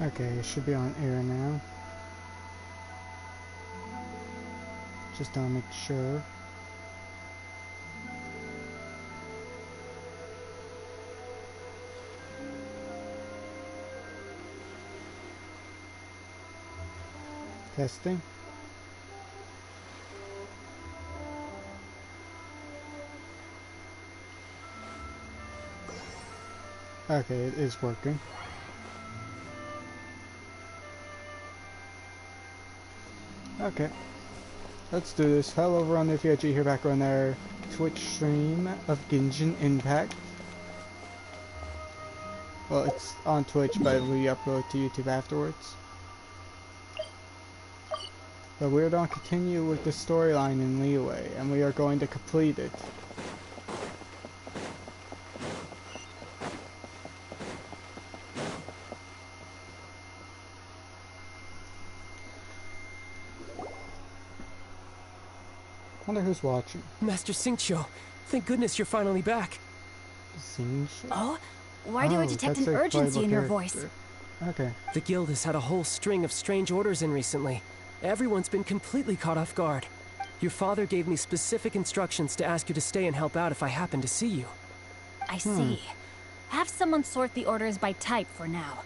Okay, it should be on air now. Just to make sure. Testing. Okay, it is working. Okay, let's do this. Hello everyone, if you're here back on our Twitch stream of Genshin Impact. Well, it's on Twitch, but we upload to YouTube afterwards. But we're going to continue with the storyline in Liyue, and we are going to complete it. Wonder who's watching. Master Xingqiu, thank goodness you're finally back. Xingqiu? Oh? Why do I detect an urgency in your voice? Okay. The guild has had a whole string of strange orders in recently. Everyone's been completely caught off guard. Your father gave me specific instructions to ask you to stay and help out if I happen to see you. I see. Have someone sort the orders by type for now.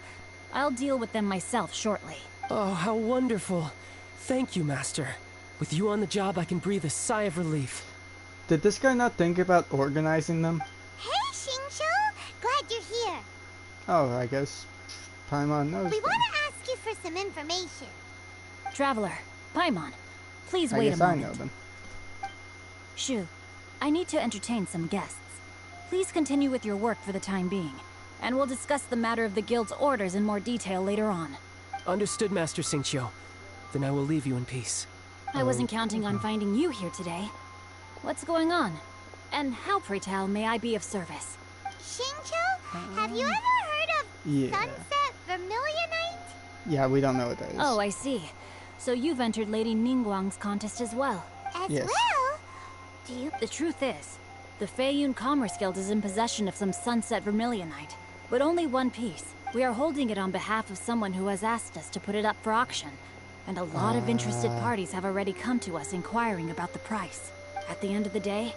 I'll deal with them myself shortly. Oh, how wonderful. Thank you, Master. With you on the job, I can breathe a sigh of relief. Did this guy not think about organizing them? Hey, Xingqiu! Glad you're here. Oh, I guess Paimon knows. We want to ask you for some information. Traveler, Paimon, please I wait guess a moment. I know them. Shu, I need to entertain some guests. Please continue with your work for the time being, and we'll discuss the matter of the guild's orders in more detail later on. Understood, Master Xingqiu. Then I will leave you in peace. I wasn't counting on finding you here today. What's going on? And how, pray tell, may I be of service? Xingqiu, have you ever heard of Sunset Vermilionite? Yeah, we don't know what that is. Oh, I see. So you've entered Lady Ningguang's contest as well. As Yes. well? Do you... The truth is, the Feiyun Commerce Guild is in possession of some Sunset Vermilionite, but only one piece. We are holding it on behalf of someone who has asked us to put it up for auction, and a lot of interested parties have already come to us inquiring about the price. At the end of the day,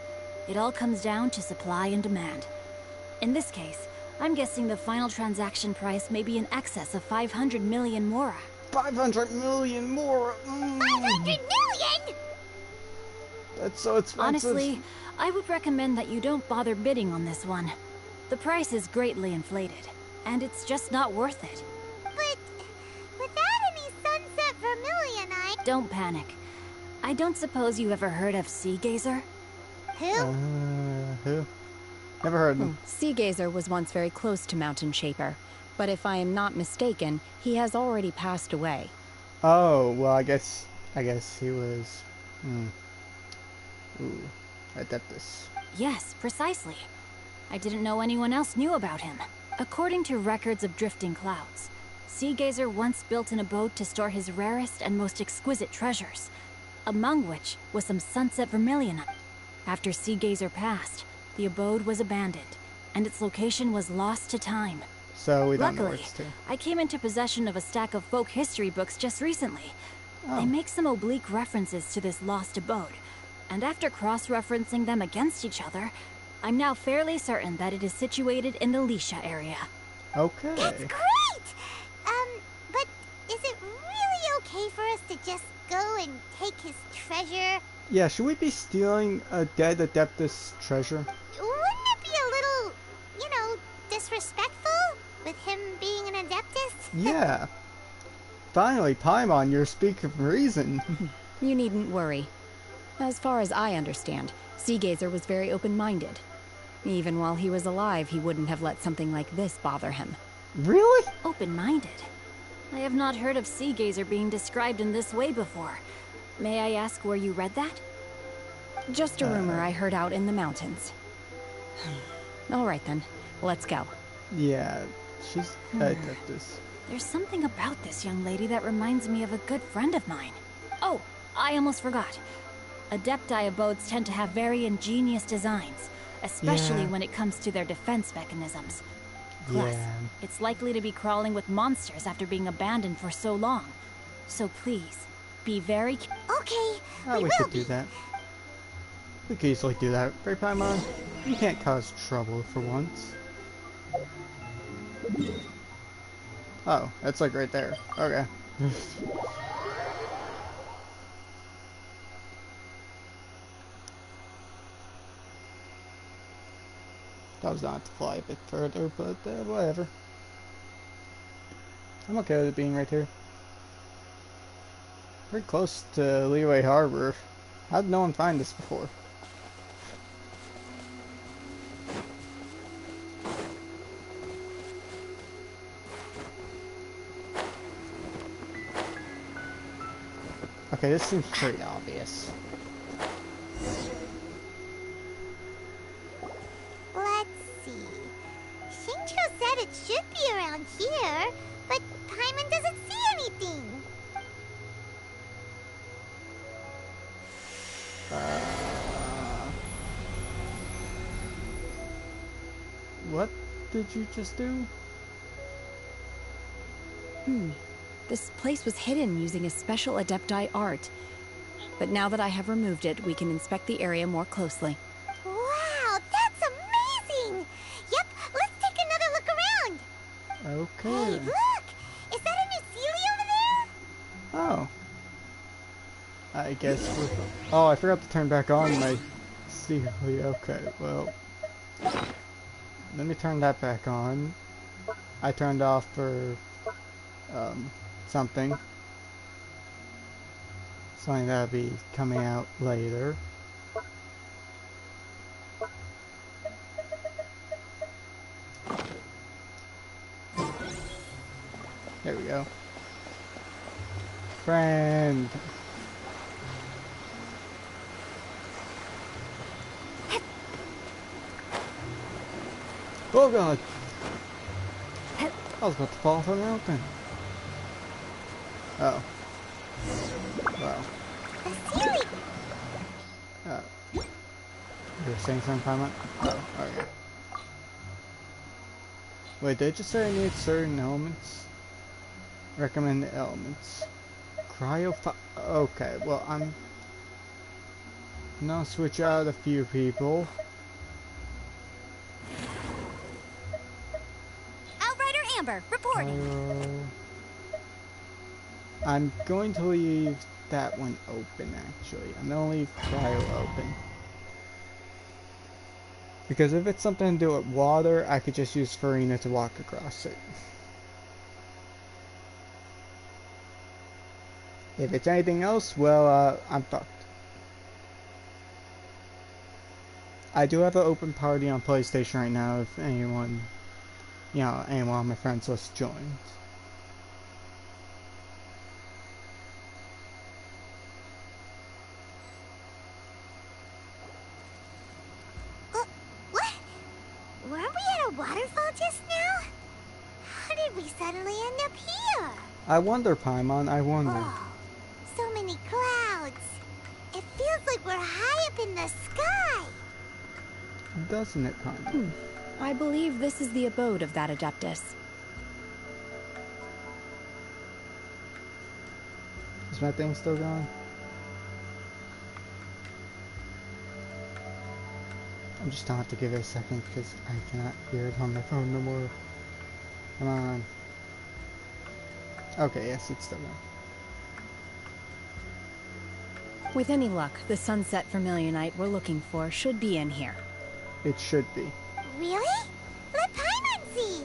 it all comes down to supply and demand. In this case, I'm guessing the final transaction price may be in excess of 500 million mora. 500 million more. 500 million?! That's so expensive. Honestly, I would recommend that you don't bother bidding on this one. The price is greatly inflated, and it's just not worth it. But without any Sunset Vermilionite... Don't panic. I don't suppose you ever heard of Sea Gazer? Who? Who? Never heard of them. Sea Gazer was once very close to Mountain Shaper, but if I am not mistaken, he has already passed away. Oh, well, I guess he was... Ooh, Adeptus. Yes, precisely. I didn't know anyone else knew about him. According to records of drifting clouds, Sea Gazer once built an abode to store his rarest and most exquisite treasures, among which was some Sunset Vermilionite. After Sea Gazer passed, the abode was abandoned, and its location was lost to time. So we don't know where Luckily, it's to. I came into possession of a stack of folk history books just recently. They make some oblique references to this lost abode, and after cross-referencing them against each other, I'm now fairly certain that it is situated in the Lisha area. Okay. That's great! But is it really okay for us to just go and take his treasure? Yeah, should we be stealing a dead Adeptus treasure? Wouldn't it be a little, disrespectful? With him being an Adeptus? Yeah. Finally, Paimon, you're speaking reason. You needn't worry. As far as I understand, Sea Gazer was very open-minded. Even while he was alive, he wouldn't have let something like this bother him. Really? Open-minded? I have not heard of Sea Gazer being described in this way before. May I ask where you read that? Just a rumor I heard out in the mountains. All right then, let's go. Yeah, she's Adeptus. There's something about this young lady that reminds me of a good friend of mine. Oh, I almost forgot. Adepti abodes tend to have very ingenious designs, especially when it comes to their defense mechanisms. Plus, Yeah. it's likely to be crawling with monsters after being abandoned for so long. So please, be very Okay, Oh, we we will could do be. that. We could easily do that. Right, Paimon? You can't cause trouble for once. Oh, that's like right there. Okay. I was gonna have to fly a bit further, but whatever. I'm okay with it being right here. Pretty close to Leeway Harbor. How did no one find this before? Okay, this seems pretty obvious. Let's see. Shincho said it should be around here, but Paimon doesn't see anything. What did you just do? This place was hidden using a special Adepti art. But now that I have removed it, we can inspect the area more closely. Wow, that's amazing! Yep, let's take another look around. Okay. Hey, then. look! Is that a new Sealy over there? Oh. I guess we're... Oh, I forgot to turn back on my Sealy. Okay, well... Let me turn that back on. I turned off for... something. Something that'll be coming out later. There we go. Friend. Oh god! I was about to fall off a mountain. Oh. Wow. The Sealy! You were saying something, Paimon? Oh, okay. Wait, did I just say I need certain elements? Recommend elements. Okay, well, I'm gonna switch out a few people. Outrider Amber, reporting. I'm going to leave that one open, actually. I'm gonna leave cryo open. Because if it's something to do with water, I could just use Farina to walk across it. If it's anything else, well, I'm fucked. I do have an open party on PlayStation right now if anyone, anyone on my friends list joins. What? Weren't we at a waterfall just now? How did we suddenly end up here? I wonder, Paimon, I wonder. Oh, so many clouds. It feels like we're high up in the sky. Doesn't it, Paimon? I believe this is the abode of that Adeptus. Is my thing still going? I'm just gonna have to give it a second because I cannot hear it on my phone no more. Come on. Okay, yes, it's still going. With any luck, the sunset vermilionite we're looking for should be in here. It should be. Really? Let Paimon see.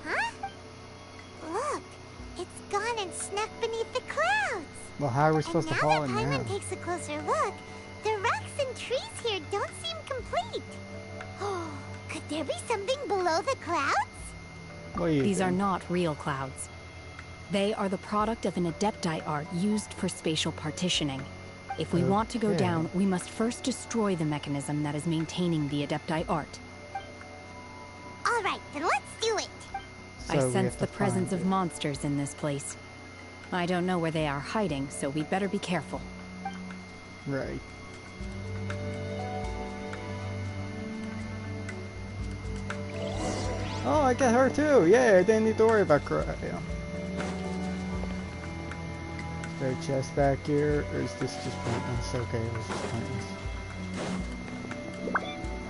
Huh? Look, it's gone and snuck beneath the clouds. Well, how are we And supposed to now follow that it Paimon now? takes a closer look, the rocks and trees here don't seem complete. Oh, could there be something below the clouds? What do you These are think? not real clouds. They are the product of an Adepti art used for spatial partitioning. If we want to go Okay. down, we must first destroy the mechanism that is maintaining the Adepti art. All right, then let's do it. So I we sense have the to presence find of monsters in this place. I don't know where they are hiding, so we'd better be careful. it. Right. Oh, I get her too! Yay, I didn't need to worry about Cryo. Is there a chest back here, or is this just pointless? Okay, it was just pointless.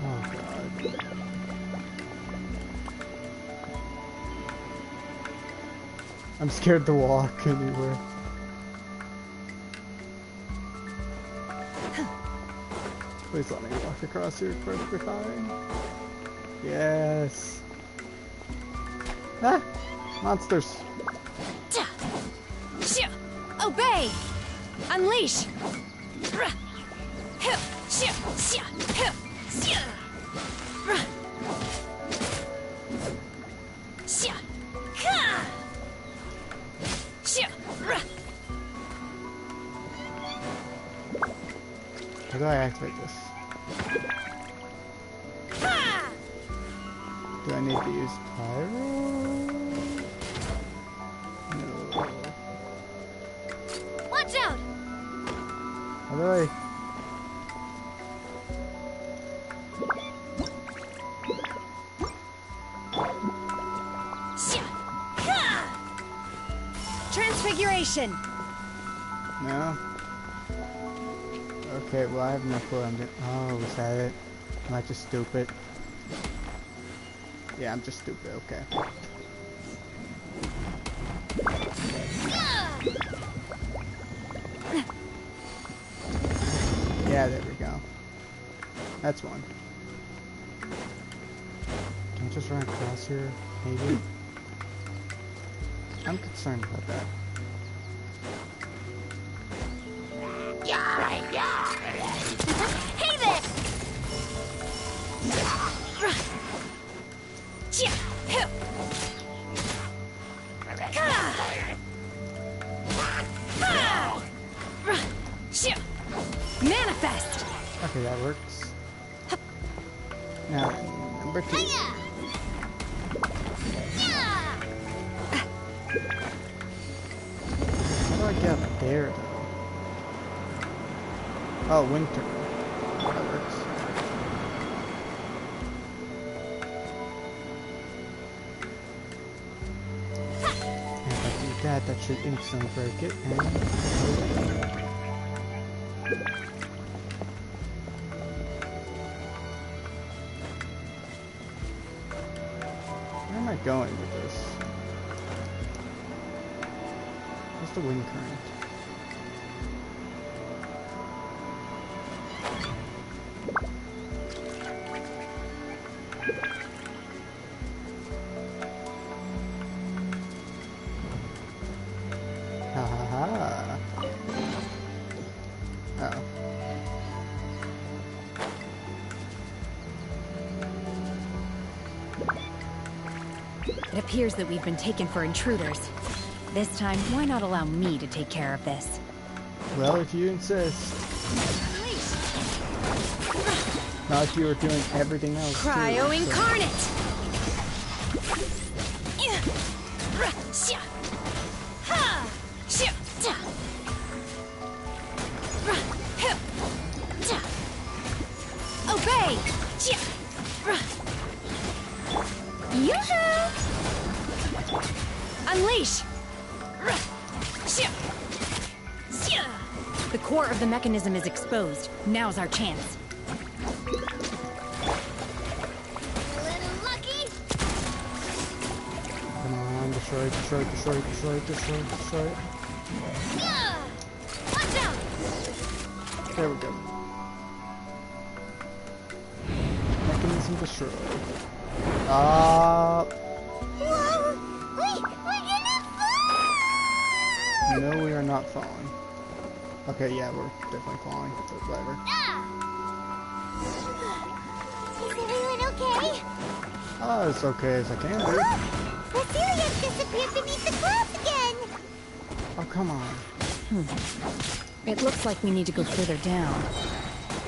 Oh god. I'm scared to walk anywhere. Please let me walk across here perfectly fine. Yes. Ah! Monsters. Obey! Unleash! How do I activate this? Do I need to use pyro? No. Watch out! How do I? Transfiguration! No? Okay, well I have no clue. I'm just, oh, is that it? Am I just stupid? Yeah, I'm just stupid, okay. Yeah, there we go. That's one. Can I just run across here? Maybe? I'm concerned about that. Hey there! Manifest! Okay, that works. Now, number 2. How do I get up there, though? Oh, winter. That works. And if I do that, that should instantly break it. And where am I going with this? What's the wind current? Ha ha ha. Oh. It appears that we've been taken for intruders. This time, why not allow me to take care of this? Well, if you insist. Not if you were doing everything else. Cryo too, incarnate! Obey! Yoo-hoo! Unleash! The core of the mechanism is exposed. Now's our chance. Come on, destroy it, destroy it, destroy it, destroy it, destroy it, destroy it. Watch out! There we go. Mechanism destroyed. Whoa! We're gonna fall! No, we are not falling. Okay, yeah, we're definitely falling, but whatever. Is everyone okay? Oh, as okay as I can be. Vasilius disappeared beneath the clouds again! Oh, come on. It looks like we need to go further down.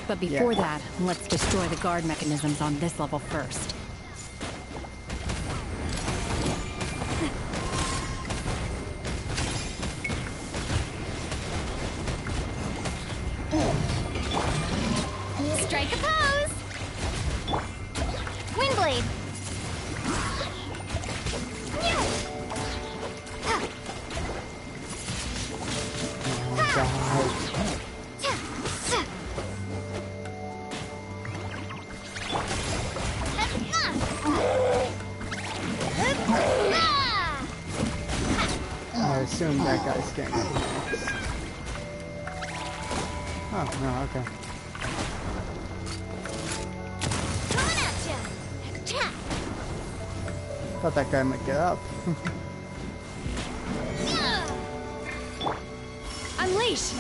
But before that, let's destroy the guard mechanisms on this level first. Strike a pose! Windblade! God. I assume that guy's getting it next. Oh, no, okay. Thought that guy might get up. Unleash!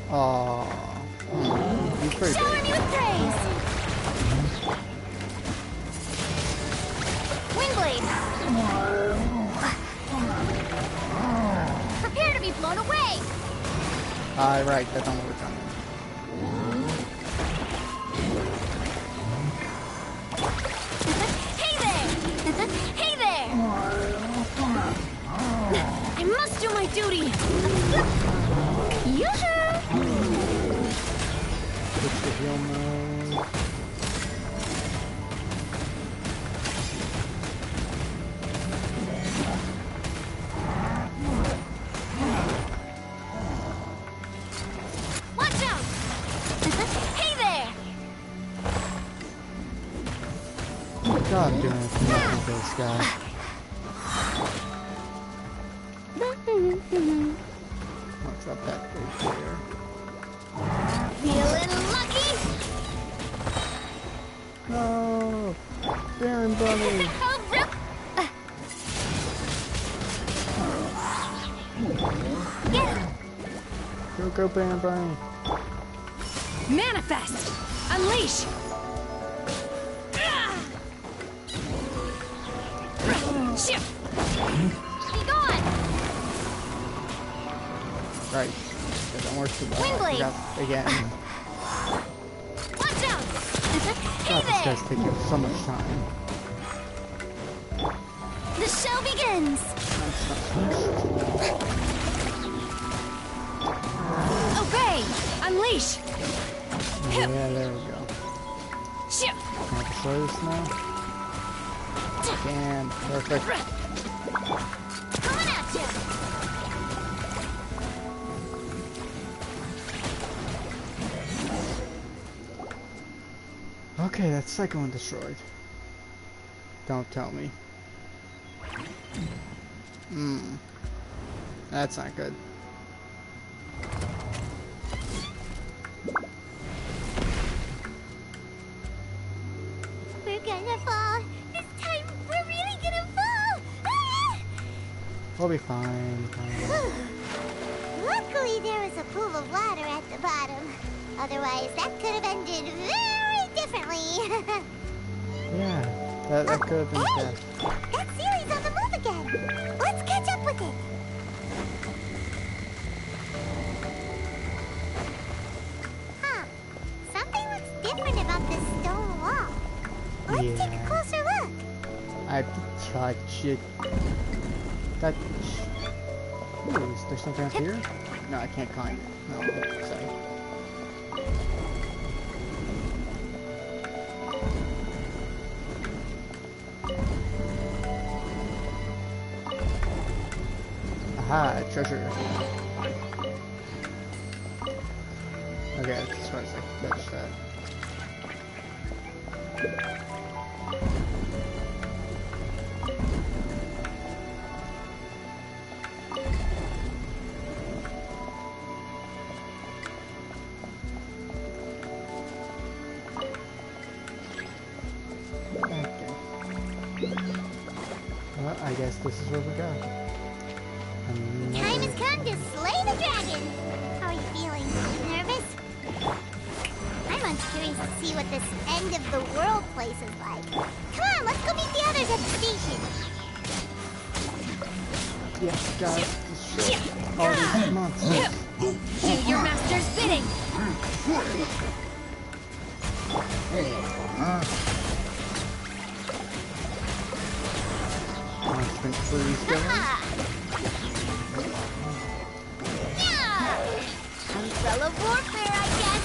Oh, he's pretty Shower big. me with praise! Wingblade! Prepare to be blown away! Right, that don't work on him. Hey there! Hey there! I must do my duty! Yoo-hoo! Switch to heal mode. Watch out! Hey there! God, I'm doing nothing with this guy. What's up that big there? Feeling lucky? No! Baron Bunny! Oh, rip! Get him! Go, Baron Bunny! Manifest! Unleash! Shit! Be gone! Right. That don't work too well. Windblade. Forgot again. Watch out! Hey God, this there! guy's taking so much time. The show begins! Obey! Unleash! Yeah, there we go. Shit! Can I destroy this now? Can. Perfect. Coming at you! Okay, that's second one destroyed. Don't tell me. That's not good. We're gonna fall! This time, we're really gonna fall! Ah! We'll be fine. Luckily, there was a pool of water at the bottom. Otherwise, that could have ended very differently. Yeah, that could have been Hey! death. That Sealy's on the move again! Let's catch up with it! Huh. Something looks different about this stone wall. Let's take a Yeah. closer look. I have to touch it. Touch. Ooh, is there something up here? No, I can't climb it. No, sorry. Aha, treasure. Okay, that's as far as I can touch that. Well, I guess this is where we go. Time has come to slay the dragon. How are you feeling? Nervous? I'm curious to see what this end of the world place is like. Come on, let's go meet the others at the station. Yes, God, destroy all these monsters. Do your master's bidding! Constant freeze going. Aha! Yeah! Umbrella warfare, I guess.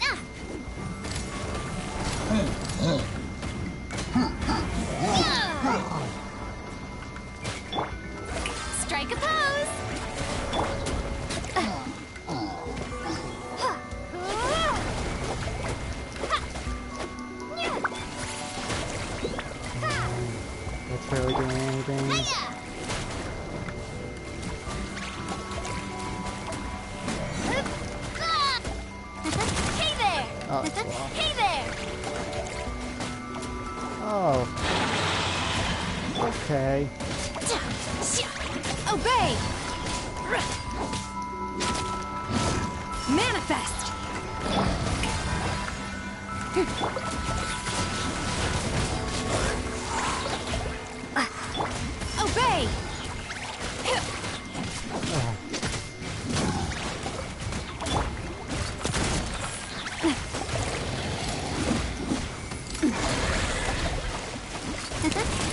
Ah! barely doing anything. Hiya! Hey there! Oh, it's locked. Hey there! Oh. Okay. Obey! Manifest! Obey!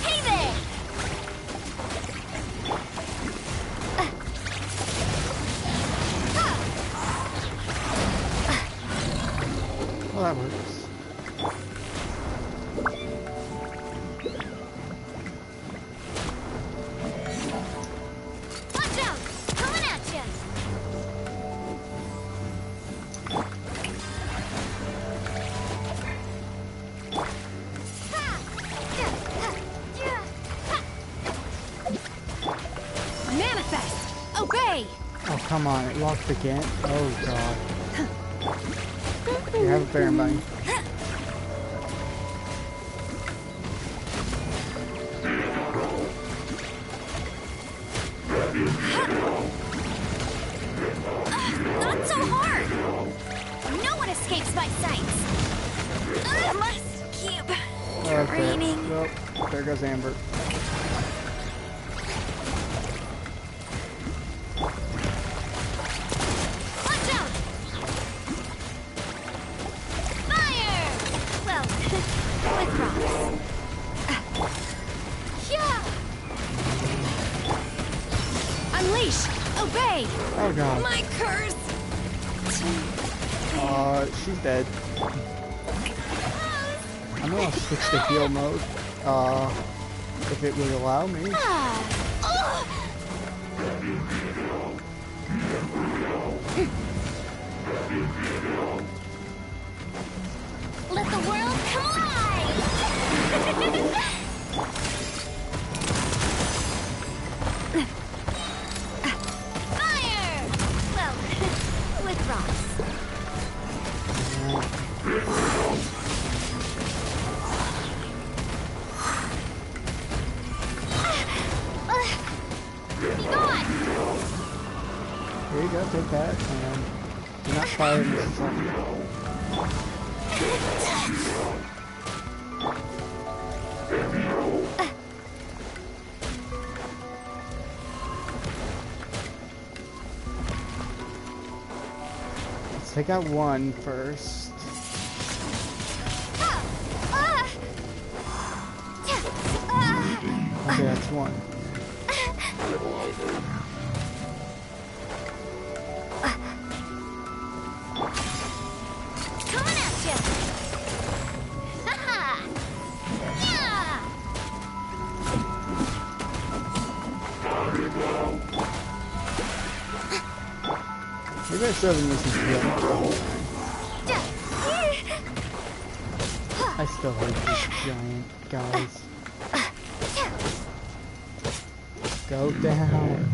Hey there! Well, that works. Watch out! Coming at ya! Manifest! Obey! Oh, come on. It locked again. Oh, God. You have a bear money. Not so hard! No one escapes my sights! Must keep training. Well, there goes Amber. Watch out! Fire! Well, with rocks. Yeah! Unleash! Obey! Oh, God. My curse! She's dead. I'm gonna switch to heal mode. If it would allow me. Let the world collide! Fire! Well, with rocks. Be gone! Here you go, take that, and do not fire Mrs. Lucky. Let's take out one first. Okay, that's one. Coming at you! Ha-ha! Yeah! Maybe I should have listened to heal. I still hate these giant guys. Go down.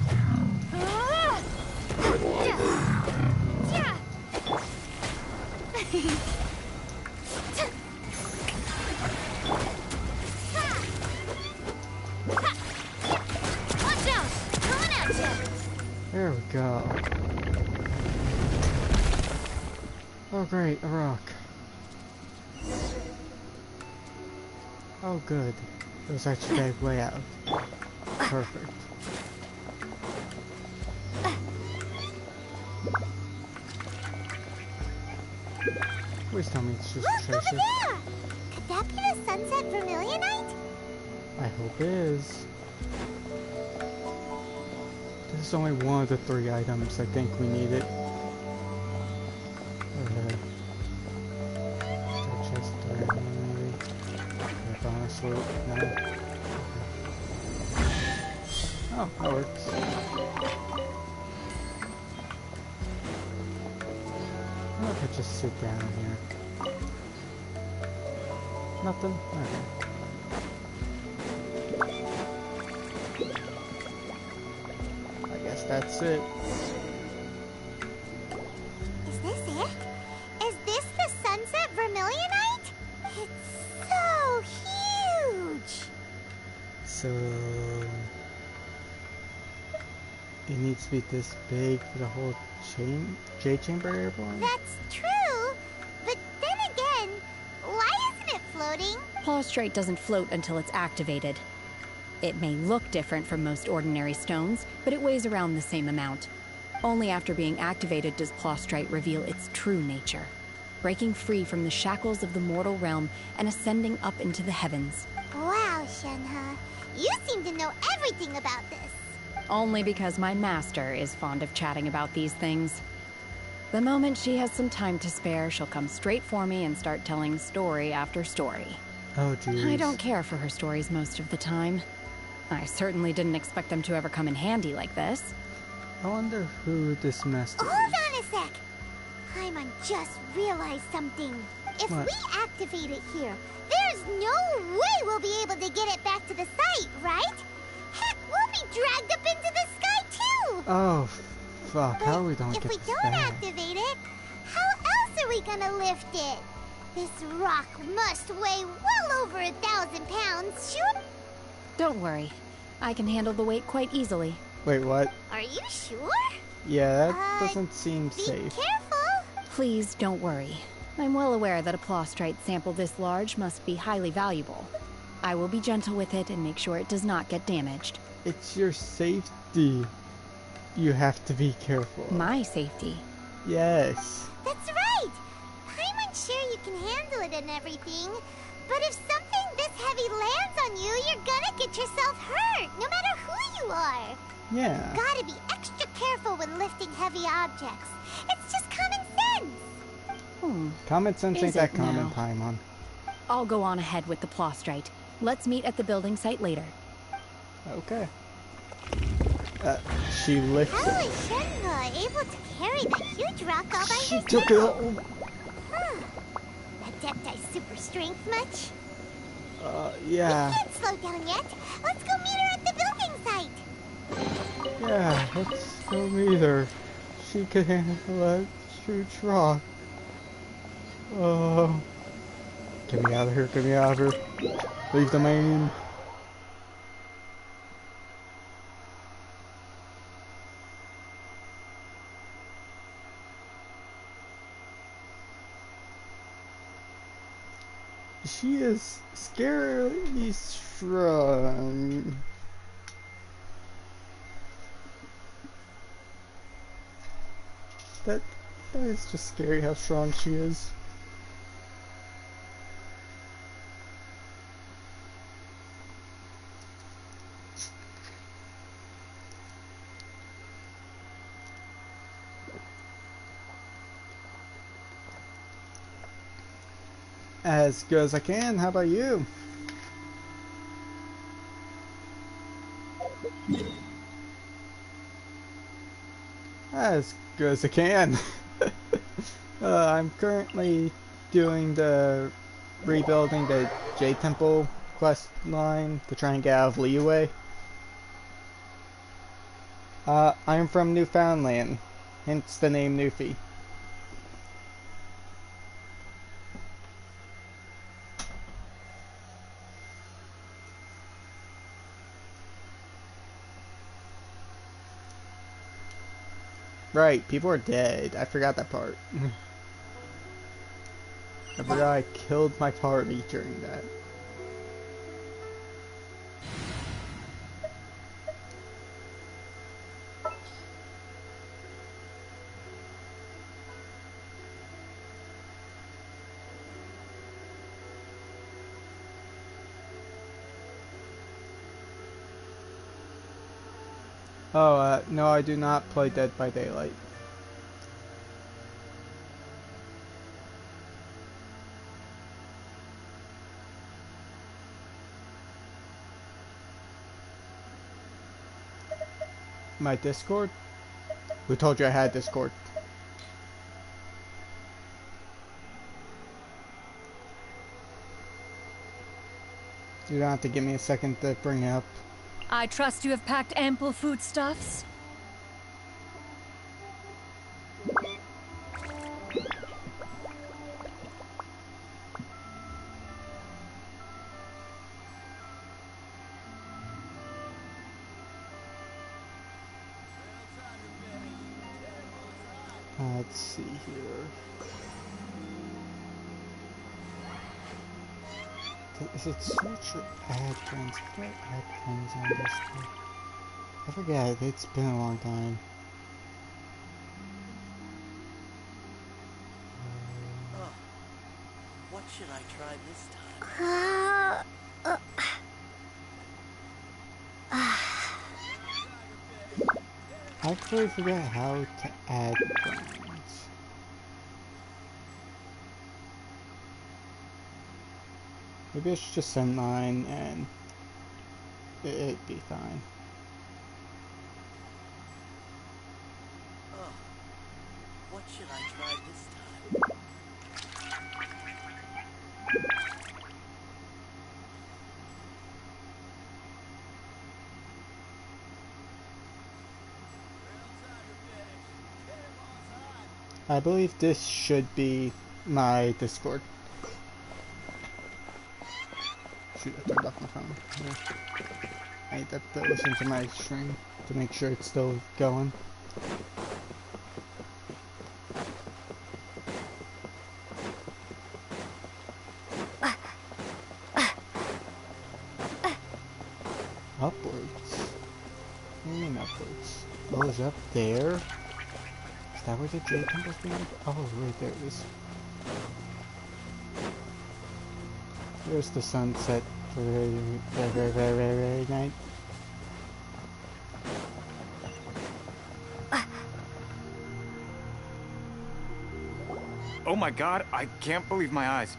Watch out! Coming at you! There we go. Oh great, a rock. Oh good. It was actually a way out. Perfect. Please tell me it's just Look, over treasure. there! Could that be the Sunset Vermilionite? I hope it is. This is only one of the 3 items I think we needed. Chest 3, honestly, no. Oh, that works. What if I just sit down here? Nothing? Okay. that's it. Is this it? Is this the Sunset Vermilionite? It's so huge! So it needs to be this big for the whole Jade Chamber airborne? That's true, but then again, why isn't it floating? Plaustrite doesn't float until it's activated. It may look different from most ordinary stones, but it weighs around the same amount. Only after being activated does Plaustrite reveal its true nature, breaking free from the shackles of the mortal realm and ascending up into the heavens. Wow, Shenhe, you seem to know everything about this. Only because my master is fond of chatting about these things. The moment she has some time to spare, she'll come straight for me and start telling story after story. Oh, jeez. I don't care for her stories most of the time. I certainly didn't expect them to ever come in handy like this. I wonder who this master is. Hold on a sec. Paimon just realized something. If What? we activate it here, there's no way we'll be able to get it back to the site, right? Heck, we'll be dragged up into the sky too! Oh, fuck. But How are we gonna if get we this don't back? activate it, how else are we gonna lift it? This rock must weigh well over 1,000 pounds, shoot? Don't worry. I can handle the weight quite easily. Wait, what? Are you sure? Yeah, that doesn't seem Be safe. careful! Please don't worry. I'm well aware that a Plaustrite sample this large must be highly valuable. I will be gentle with it and make sure it does not get damaged. It's your safety. You have to be careful. My safety. Yes. That's right! Paimon's sure you can handle it and everything, but if something this heavy lands on you, you're gonna get yourself hurt, no matter who you are. Yeah. Gotta be extra careful when lifting heavy objects. It's just common sense. Common sense Is ain't that it common, now? Paimon. I'll go on ahead with the Plaustrite. Let's meet at the building site later. Okay. She lifts How it. is Shenhe able to carry that huge rock all by She herself? took it all. Huh. Adepti super strength much? Yeah. We can't slow down yet. Let's go meet her at the building site. Yeah, let's go meet her. She could handle that huge rock. Oh. Get me out of here, get me out of here. Leave the main. She is scarily strong. That is just scary how strong she is. As good as I can. How about you? As good as I can. I'm currently doing the rebuilding the Jade Temple quest line to try and get out of Liyue. I'm from Newfoundland, hence the name Newfie. Right, people are dead. I forgot that part. I forgot I killed my party during that. Oh, no, I do not play Dead by Daylight. My Discord? Who told you I had Discord? You don't have to give me a second to bring it up. I trust you have packed ample foodstuffs. Let's see here. Is it search or add friends? I forgot add friends on this thing. I forget, it's been a long time. What should I try this time? I actually forget how to add friends. Maybe I should just send mine and it'd be fine. What should I try this time? I believe this should be my Discord. Shoot, I turned off my phone. Yeah. I need to listen to my stream to make sure it's still going. Upwards? What do you mean upwards? Oh, is it up there? Is that where the Jade Temple's being? Oh, right there it is. There's the sunset for very night. Oh my god, I can't believe my eyes.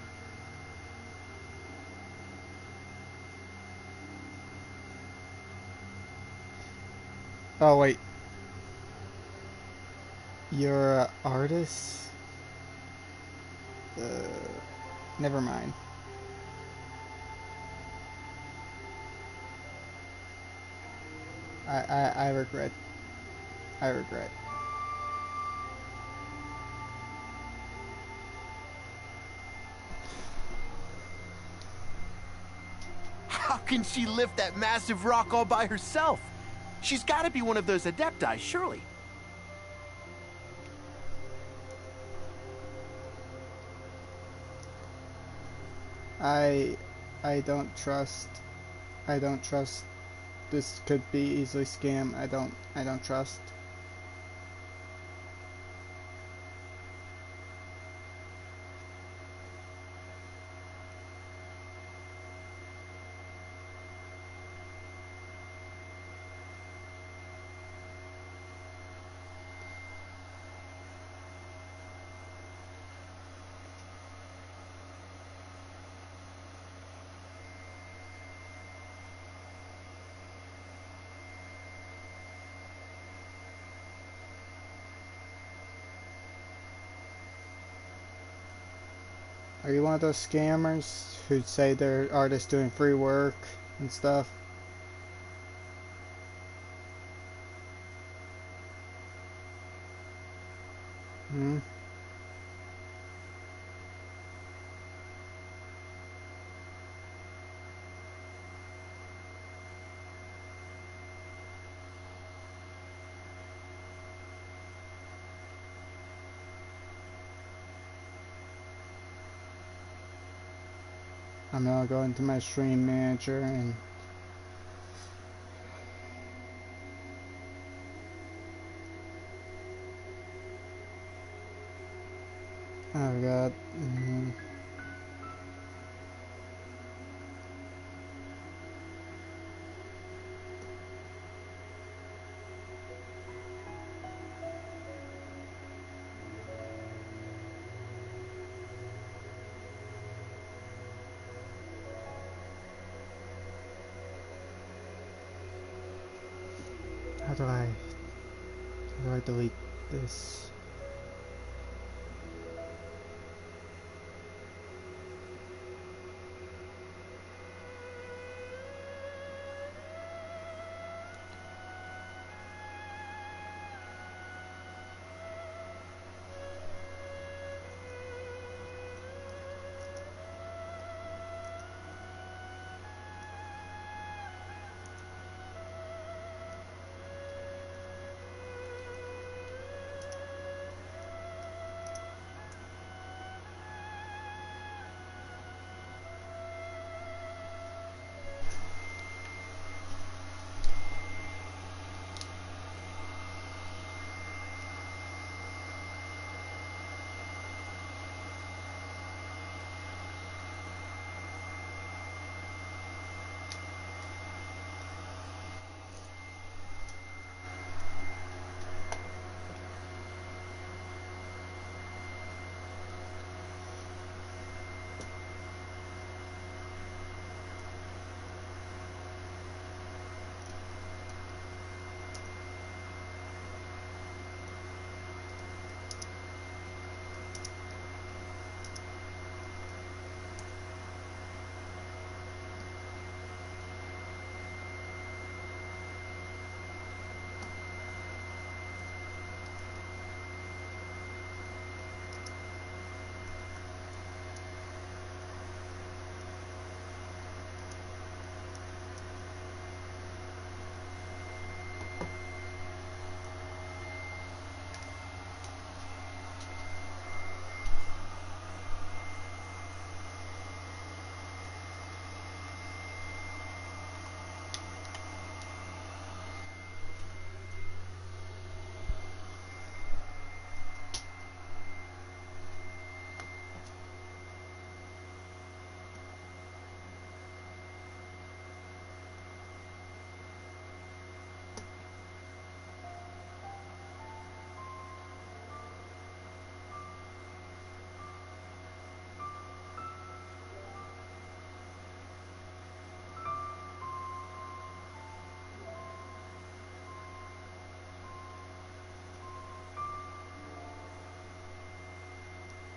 Oh, wait. You're an artist? Never mind. I regret. I regret. How can she lift that massive rock all by herself? She's got to be one of those adepti, surely. I don't trust. I don't trust. This could be easily scam. I don't trust. Are you one of those scammers who say they're artists doing free work and stuff? Hmm? I'm gonna go into my stream manager and oh god. How do I delete this?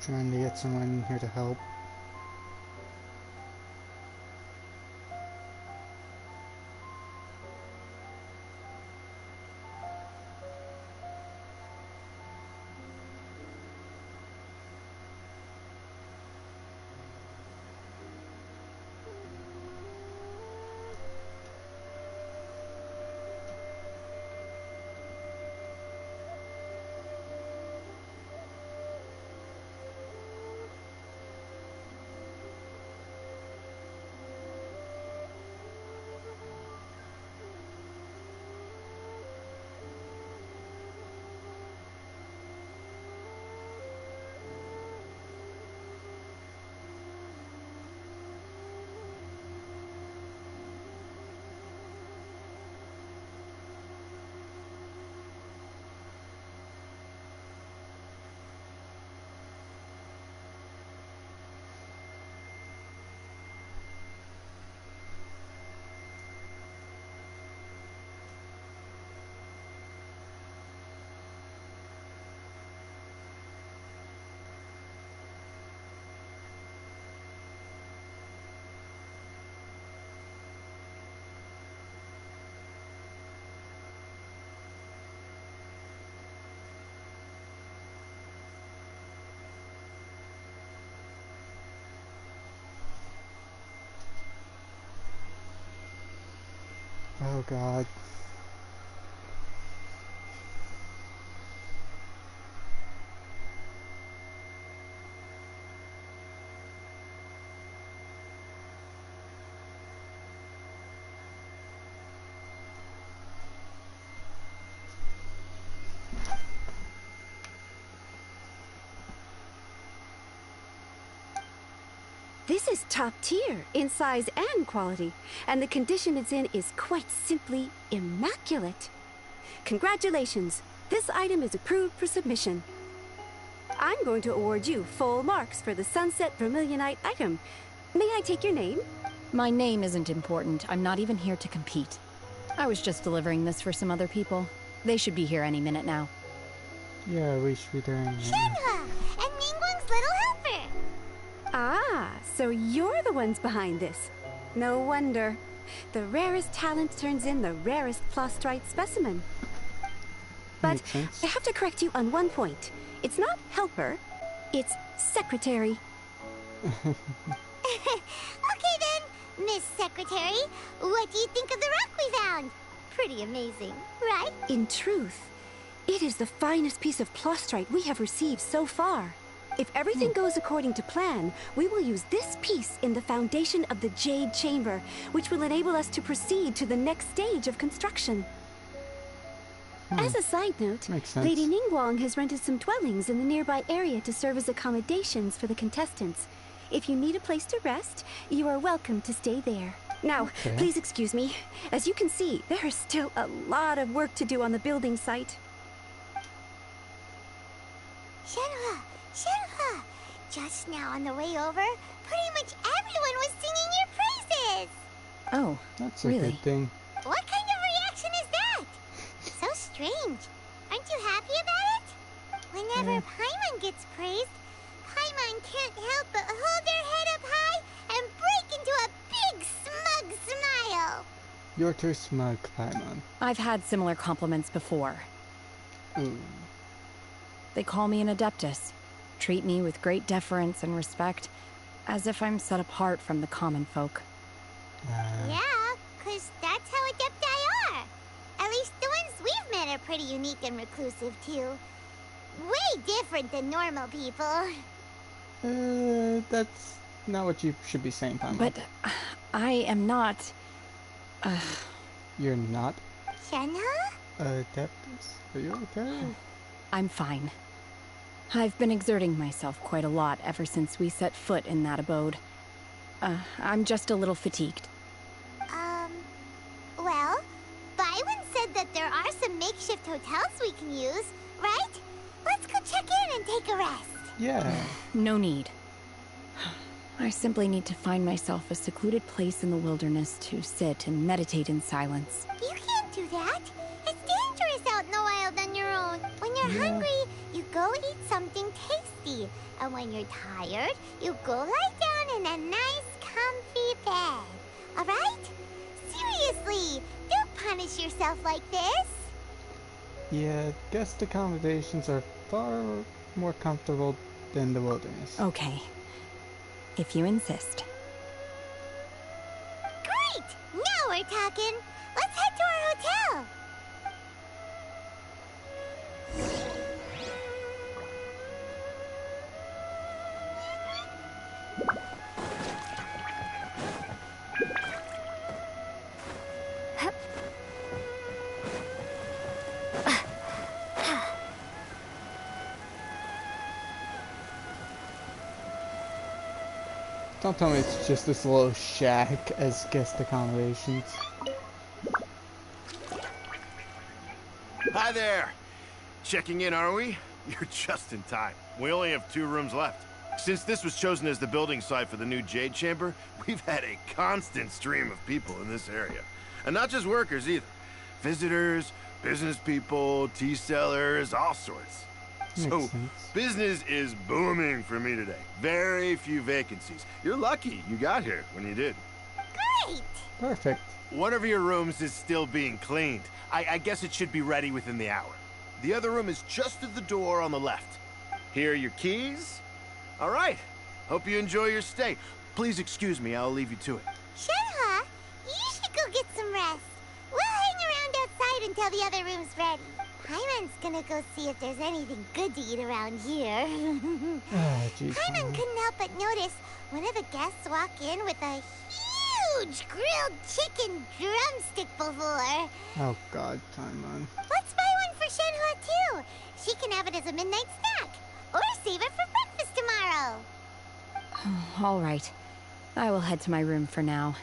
trying to get someone in here to help. Oh god. This is top tier in size and quality, and the condition it's in is quite simply immaculate. Congratulations! This item is approved for submission. I'm going to award you full marks for the Sunset Vermilionite item. May I take your name? My name isn't important. I'm not even here to compete. I was just delivering this for some other people. They should be here any minute now. Yeah, we should be doing it. Shenhua! And Ningguang's little helper! Ah, so you're the ones behind this. No wonder. The rarest talent turns in the rarest Plostrite specimen. But Makes sense. I have to correct you on one point. It's not helper, it's secretary. Okay then, Miss Secretary, what do you think of the rock we found? Pretty amazing, right? In truth, it is the finest piece of Plostrite we have received so far. If everything goes according to plan, we will use this piece in the foundation of the Jade Chamber, which will enable us to proceed to the next stage of construction. As a side note, Makes sense. Lady Ningguang has rented some dwellings in the nearby area to serve as accommodations for the contestants. If you need a place to rest, you are welcome to stay there. Now, Okay. please excuse me. As you can see, there is still a lot of work to do on the building site. Shenhua! Shenhua! Just now on the way over, pretty much everyone was singing your praises! Oh, That's a really? good thing. What kind of reaction is that? So strange. Aren't you happy about it? Whenever Paimon gets praised, Paimon can't help but hold their head up high and break into a big smug smile. You're too smug, Paimon. I've had similar compliments before. Ooh. They call me an adeptus, treat me with great deference and respect, as if I'm set apart from the common folk. Yeah, 'cause that's how Adepti are. At least the ones we've met are pretty unique and reclusive, too. Way different than normal people. That's not what you should be saying, Paimon. But I am not... You're not Shenhua? Adeptus? Are you okay? I'm fine. I've been exerting myself quite a lot ever since we set foot in that abode. I'm just a little fatigued. Well, Byron said that there are some makeshift hotels we can use, right? Let's go check in and take a rest. Yeah. No need. I simply need to find myself a secluded place in the wilderness to sit and meditate in silence. You can't do that. It's dangerous out in the wild on your own. When you're hungry, you go eat something tasty. And when you're tired, you go lie down in a nice, comfy bed. Alright? Seriously, don't punish yourself like this. Yeah, guest accommodations are far more comfortable than the wilderness. Okay. If you insist. Great! Now we're talking. Let's head to our hotel. Don't tell me it's just this little shack as guest accommodations. Hi there. Checking in, are we? You're just in time. We only have 2 rooms left. Since this was chosen as the building site for the new Jade Chamber, we've had a constant stream of people in this area. And not just workers either. Visitors, business people, tea sellers, all sorts. So, business is booming for me today. Very few vacancies. You're lucky you got here when you did. Great! Perfect. One of your rooms is still being cleaned. I guess it should be ready within the hour. The other room is just at the door on the left. Here are your keys. All right. Hope you enjoy your stay. Please excuse me, I'll leave you to it. Shenhe, you should go get some rest. We'll hang around outside until the other room's ready. Paimon's gonna go see if there's anything good to eat around here. Paimon couldn't help but notice one of the guests walk in with a huge grilled chicken drumstick before. Oh god, Paimon. Let's buy one for Shenhe too. She can have it as a midnight snack. Or save it for breakfast tomorrow. All right. I will head to my room for now.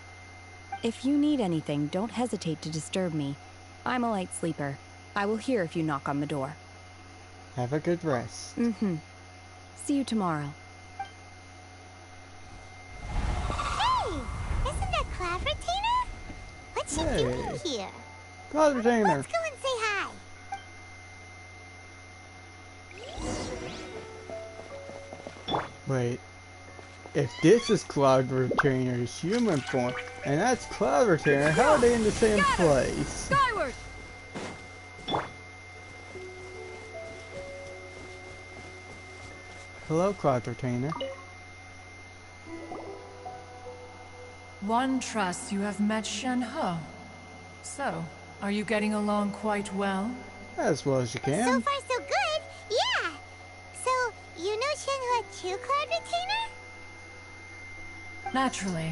If you need anything, don't hesitate to disturb me. I'm a light sleeper. I will hear if you knock on the door. Have a good rest. Mm-hmm. See you tomorrow. Hey! Isn't that Cloud Retainer? What's she doing here? Cloud Retainer. Let's go and say hi. Wait. If this is Cloud Retainer's human form, and that's Cloud Retainer, how are they in the same place? Skyward! Hello, Cloud Retainer. One trusts you have met Shenhe. So, are you getting along quite well? As well as you can. So far, so good. Yeah. So, you know Shenhe too, Cloud Retainer? Naturally.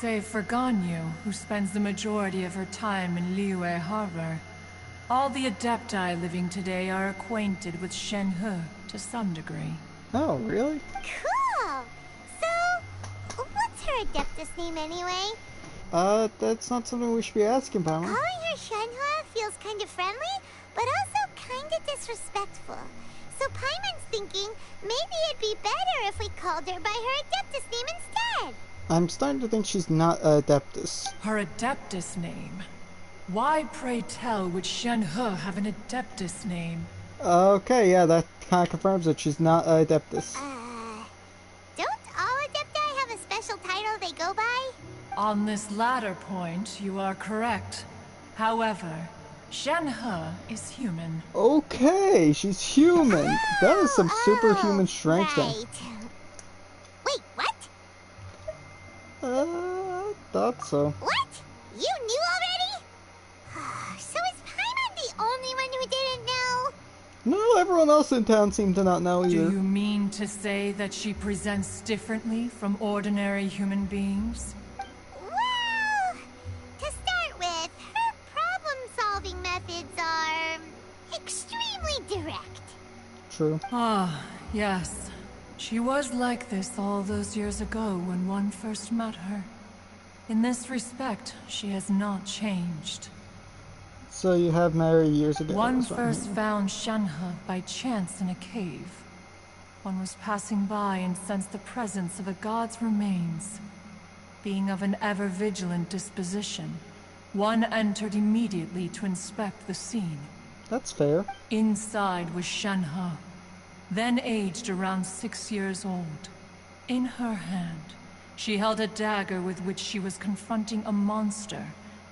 Save for Ganyu, who spends the majority of her time in Liyue Harbor. All the Adepti living today are acquainted with Shenhe to some degree. Oh, really? Cool. So, what's her Adeptus name anyway? That's not something we should be asking, Paimon. Calling her Shenhe feels kind of friendly, but also kind of disrespectful. So Paimon's thinking maybe it'd be better if we called her by her Adeptus name instead. I'm starting to think she's not Adeptus. Her Adeptus name? Why, pray tell, would Shenhe have an Adeptus name? Okay, yeah, that kind of confirms that she's not Adeptus. Don't all Adepti have a special title they go by? On this latter point, you are correct. However, Shenhe is human. Okay, she's human. That is some superhuman strength then. Right. Wait, what? Thought so. What? You knew already? So is Paimon the only one who didn't know? No, everyone else in town seemed to not know either. Do you mean to say that she presents differently from ordinary human beings? Well, to start with, her problem-solving methods are extremely direct. True. Ah, yes. She was like this all those years ago when one first met her. In this respect, she has not changed. So you have married years ago. One first found Shenhe by chance in a cave. One was passing by and sensed the presence of a god's remains. Being of an ever-vigilant disposition, one entered immediately to inspect the scene. That's fair. Inside was Shenhe, then aged around 6 years old. In her hand, she held a dagger with which she was confronting a monster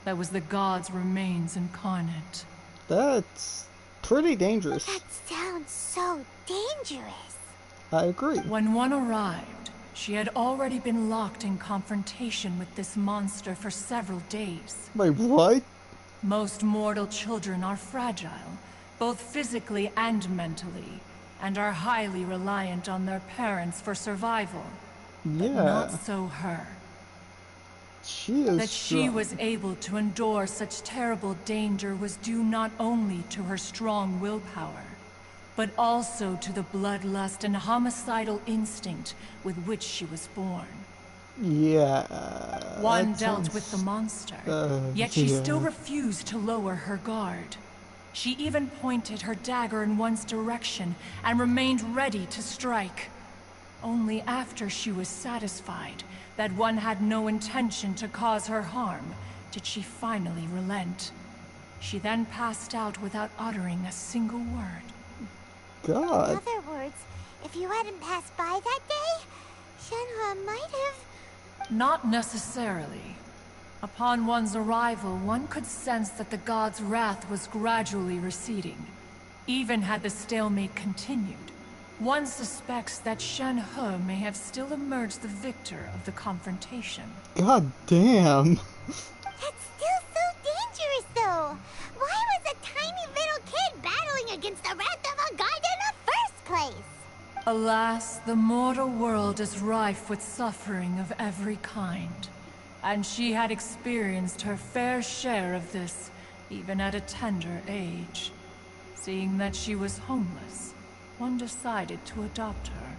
that was the god's remains incarnate. That's pretty dangerous. That sounds so dangerous. I agree. When one arrived, she had already been locked in confrontation with this monster for several days. Wait, what? Most mortal children are fragile, both physically and mentally, and are highly reliant on their parents for survival. But Yeah. not so her. She is That she strong. was able to endure such terrible danger was due not only to her strong willpower, but also to the bloodlust and homicidal instinct with which she was born. Yeah. One that dealt with the sounds- monster, yet she yeah. still refused to lower her guard. She even pointed her dagger in one's direction and remained ready to strike. Only after she was satisfied that one had no intention to cause her harm did she finally relent. She then passed out without uttering a single word. In God. other words, if you hadn't passed by that day, Shenhe might have... Not necessarily. Upon one's arrival, one could sense that the god's wrath was gradually receding. Even had the stalemate continued, one suspects that Shenhe may have still emerged the victor of the confrontation. God damn. That's still so dangerous, though. Why was a tiny little kid battling against the wrath of a god in the first place? Alas, the mortal world is rife with suffering of every kind. And she had experienced her fair share of this, even at a tender age. Seeing that she was homeless, one decided to adopt her.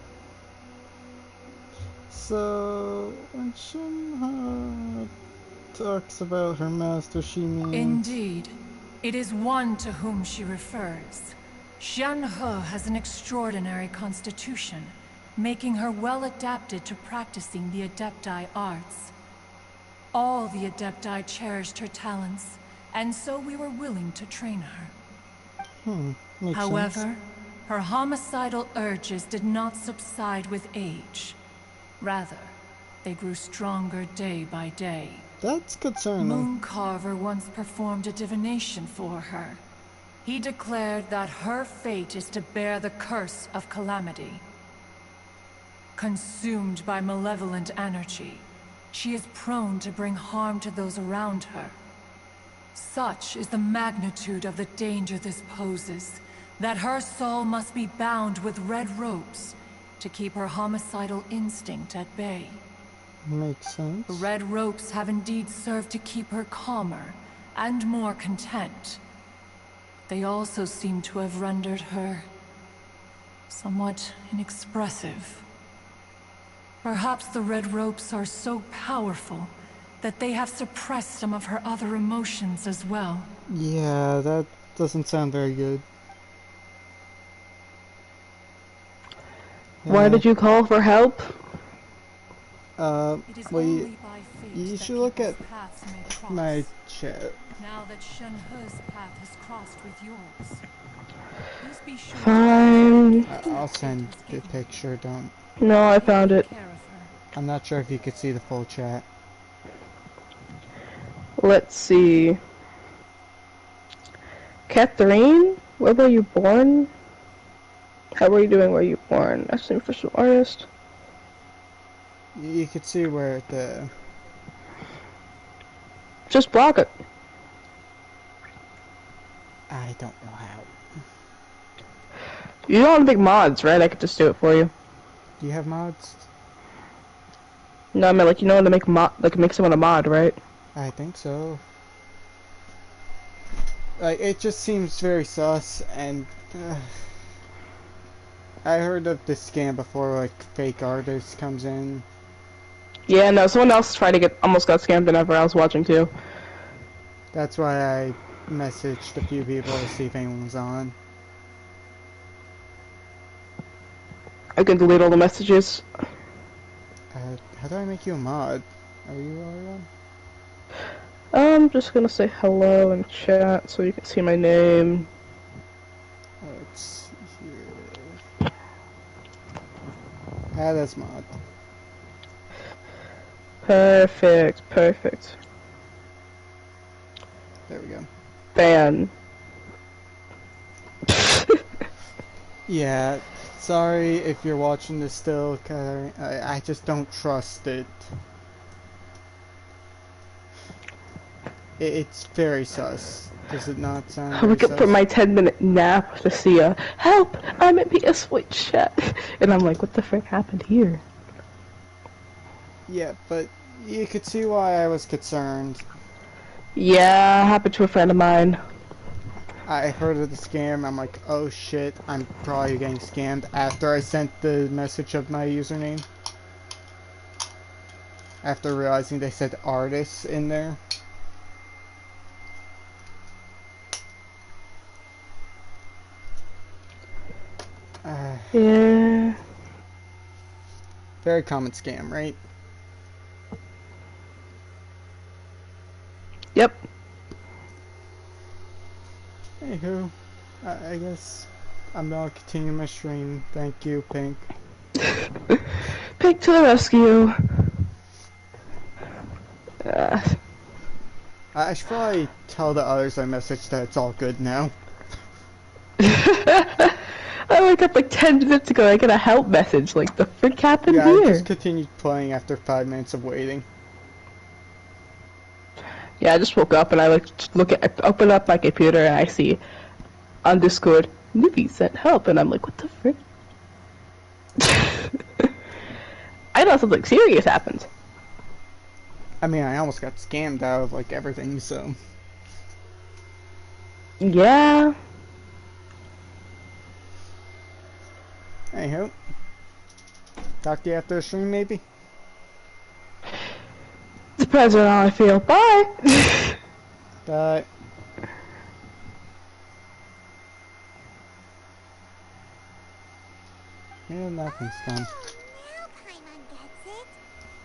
So, when Shinha talks about her master, she means... Indeed, it is one to whom she refers. Shenhe has an extraordinary constitution, making her well adapted to practicing the Adepti arts. All the Adepti cherished her talents, and so we were willing to train her. Makes However, sense. her homicidal urges did not subside with age. Rather, they grew stronger day by day. That's concerning. Mooncarver once performed a divination for her. He declared that her fate is to bear the curse of calamity. Consumed by malevolent energy, she is prone to bring harm to those around her. Such is the magnitude of the danger this poses, that her soul must be bound with red ropes to keep her homicidal instinct at bay. Makes sense. The red ropes have indeed served to keep her calmer and more content. They also seem to have rendered her somewhat inexpressive. Perhaps the red ropes are so powerful that they have suppressed some of her other emotions as well. Yeah, that doesn't sound very good. Why did you call for help? It is Well, only by fate you that should look at people's paths may cross. my chat. Now that Shenhe's path has crossed with yours, please be sure Fine. I'll send the picture, don't... No, I found it. to take care of her. I'm not sure if you could see the full chat. Let's see. Catherine, where were you born? How were you doing where you were born? That's an official artist. You could see where the... Just block it. I don't know how. You don't want to make mods, right? I could just do it for you. Do you have mods? No, I mean, like, you know how to make make someone a mod, right? I think so. Like, it just seems very sus, and... I heard of this scam before, like, fake artist comes in. Yeah, no, someone else tried to almost got scammed whenever I was watching too. That's why I messaged a few people to see if anyone was on. I can delete all the messages. How do I make you a mod? Are you already on? I'm just gonna say hello in chat so you can see my name. Let's see here. Add as mod. Perfect, perfect. There we go. Ban. Yeah, sorry if you're watching this still, 'cause I just don't trust it. It's very sus. Does it not sound I very wake up from sus? my 10-minute nap to see a help, I'm in PS Switch chat. And I'm like, what the frick happened here? Yeah, but you could see why I was concerned. Yeah, happened to a friend of mine. I heard of the scam, I'm like, oh shit, I'm probably getting scammed after I sent the message of my username. After realizing they said artists in there. Yeah. Very common scam, right? Yep. Anywho, I guess I'm not continuing my stream. Thank you, Pink. Pink to the rescue. I should probably tell the others I messaged that it's all good now. I woke up like 10 minutes ago, I got a help message, like, the frick happened Yeah, here? I just continued playing after 5 minutes of waiting. Yeah, I just woke up and I like open up my computer and I see on Discord, Newbie sent help, and I'm like, what the frick? I thought something serious happened. I mean, I almost got scammed out of like everything, so. Yeah. Anyhow. Talk to you after the stream, maybe? Depends on how I feel. Bye! Bye. Yeah, nothing's gone. Now Paimon gets it.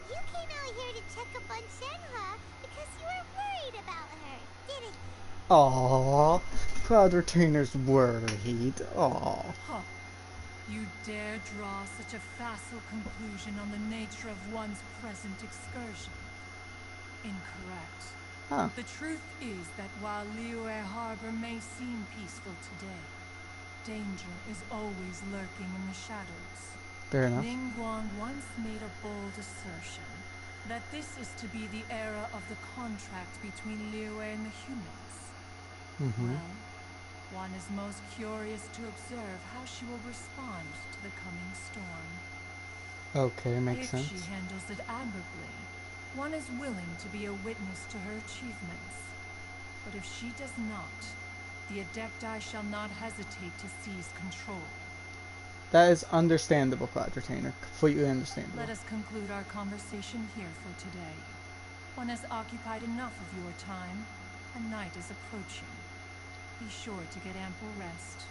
You came out here to check up on Shenhua because you were worried about her, didn't you? Aww. Cloud Retainer's worried. Aww. Huh. You dare draw such a facile conclusion on the nature of one's present excursion? Incorrect. Huh. The truth is that while Liyue Harbor may seem peaceful today, danger is always lurking in the shadows. Fair enough. Ningguang once made a bold assertion that this is to be the era of the contract between Liyue and the humans. Well, one is most curious to observe how she will respond to the coming storm. Okay, makes sense. If she handles it admirably, one is willing to be a witness to her achievements. But if she does not, the Adepti shall not hesitate to seize control. That is understandable, Cloud Retainer. Completely understandable. Let us conclude our conversation here for today. One has occupied enough of your time, and night is approaching. Be sure to get ample rest.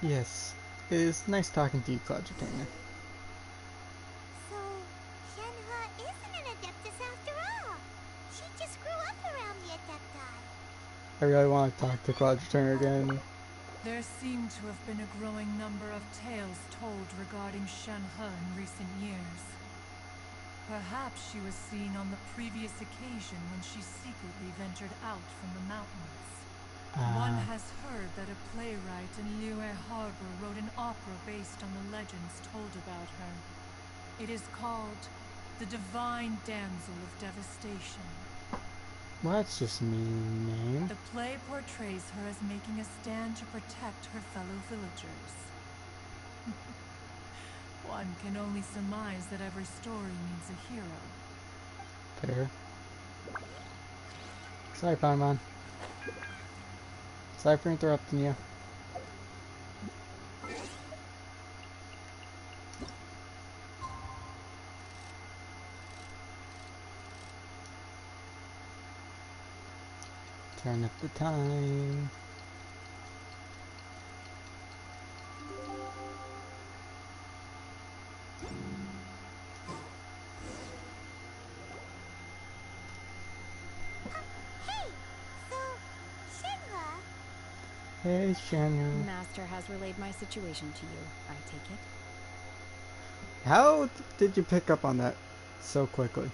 Yes. It is nice talking to you, Cloud Retainer. So, Shenhua isn't an Adeptus after all. She just grew up around the Adepti. I really want to talk to Cloud Retainer again. There seem to have been a growing number of tales told regarding Shenhe in recent years. Perhaps she was seen on the previous occasion when she secretly ventured out from the mountains. One has heard that a playwright in Liyue Harbor wrote an opera based on the legends told about her. It is called The Divine Damsel of Devastation. Well, that's just a mean name. The play portrays her as making a stand to protect her fellow villagers. One can only surmise that every story needs a hero. Fair. Sorry, Paimon. Sorry for interrupting you. Turn up the time. Hey, so, Shenhua, Hey, Shannon. Master has relayed my situation to you, I take it. How did you pick up on that so quickly?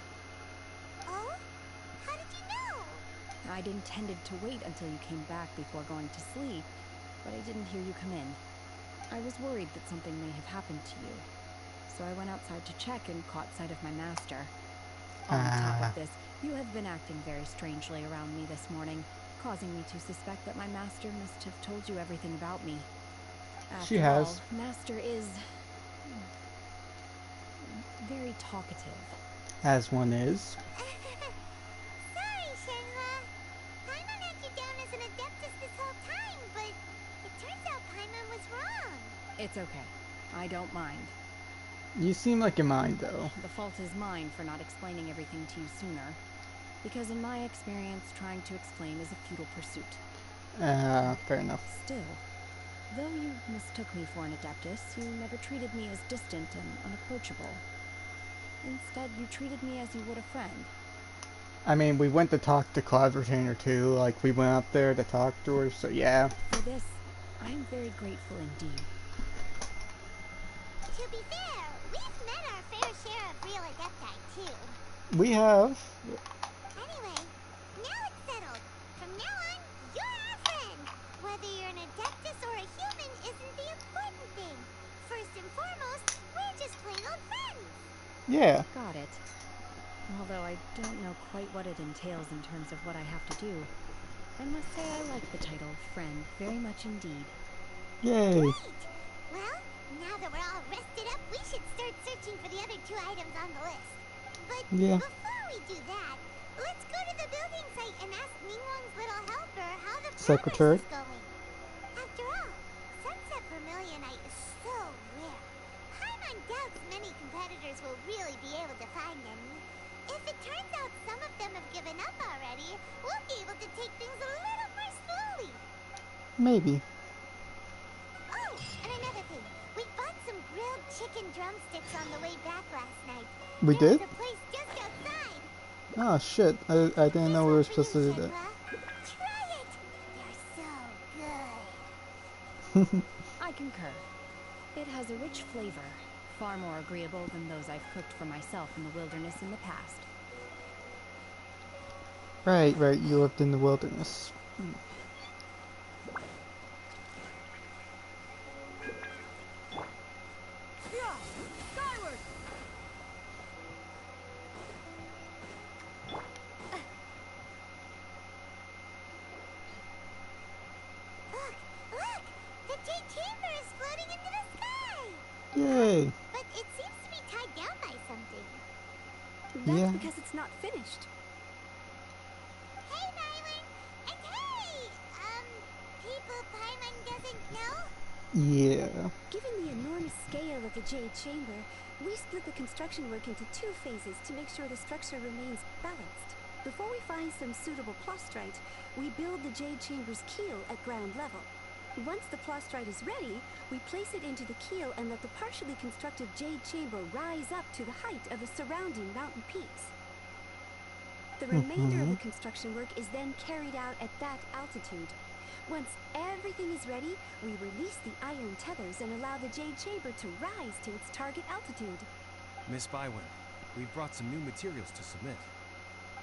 Oh? How did you know? I'd intended to wait until you came back before going to sleep, but I didn't hear you come in. I was worried that something may have happened to you, so I went outside to check and caught sight of my master. On top of this, you have been acting very strangely around me this morning, causing me to suspect that my master must have told you everything about me. She After has. all, Master is very talkative. As one is. Sorry, Shenhua. Paimon had you down as an adeptus this whole time, but it turns out Paimon was wrong. It's okay. I don't mind. You seem like you mind, though. The fault is mine for not explaining everything to you sooner. Because in my experience, trying to explain is a futile pursuit. Fair enough. Still, though you mistook me for an adeptus, you never treated me as distant and unapproachable. Instead, you treated me as you would a friend. I mean, we went to talk to Cloud Retainer too. Like, we went up there to talk to her, so yeah. For this, I am very grateful indeed. To be fair, we've met our fair share of real adepti, too. We have. Anyway, now it's settled. From now on, you're our friend. Whether you're an adeptus or a human isn't the important thing. First and foremost, we're just plain old friends. Yeah. Got it. Although I don't know quite what it entails in terms of what I have to do. I must say I like the title friend very much indeed. Yay. Great! Well, now that we're all rested up, we should start searching for the other 2 items on the list. But Yeah. before we do that, let's go to the building site and ask Ningguang's little helper how the Secretary. progress is going. After all, Sunset Vermilionite is so rare. Paimon doubts many competitors will really be able to find any. If it turns out some of them have given up already, we'll be able to take things a little more slowly. Maybe. Oh, and another thing. We bought some grilled chicken drumsticks on the way back last night. We There did? was a place just outside. Oh shit. I didn't know we were supposed to do that. Try it. They're so good. I concur. It has a rich flavor, far more agreeable than those I've cooked for myself in the wilderness in the past. Right, you lived in the wilderness. Skyward! Look! The Jade Chamber is floating into the sky! Yay. But it seems to be tied down by something. That's Yeah. because it's not finished. Hey, Rylan! And hey! People Paimon doesn't know? Yeah. Given the enormous scale of the Jade Chamber, we split the construction work into 2 phases to make sure the structure remains balanced. Before we find some suitable plastrite, we build the Jade Chamber's keel at ground level. Once the plastrite is ready, we place it into the keel and let the partially constructed Jade Chamber rise up to the height of the surrounding mountain peaks. The remainder of the construction work is then carried out at that altitude. Once everything is ready, we release the iron tethers and allow the Jade Chamber to rise to its target altitude. Miss Bywin, we've brought some new materials to submit.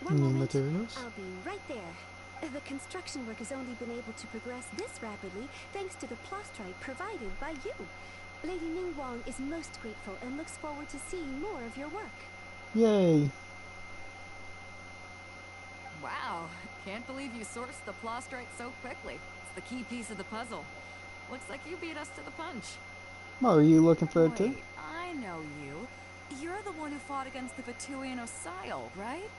One New moment. materials? I'll be right there. The construction work has only been able to progress this rapidly thanks to the plastrite provided by you. Lady Ningguang is most grateful and looks forward to seeing more of your work. Yay. Wow, can't believe you sourced the plastrite so quickly. It's the key piece of the puzzle. Looks like you beat us to the punch. Oh, are you looking for it Wait, too? I know you. You're the one who fought against the Batuian Osile, right?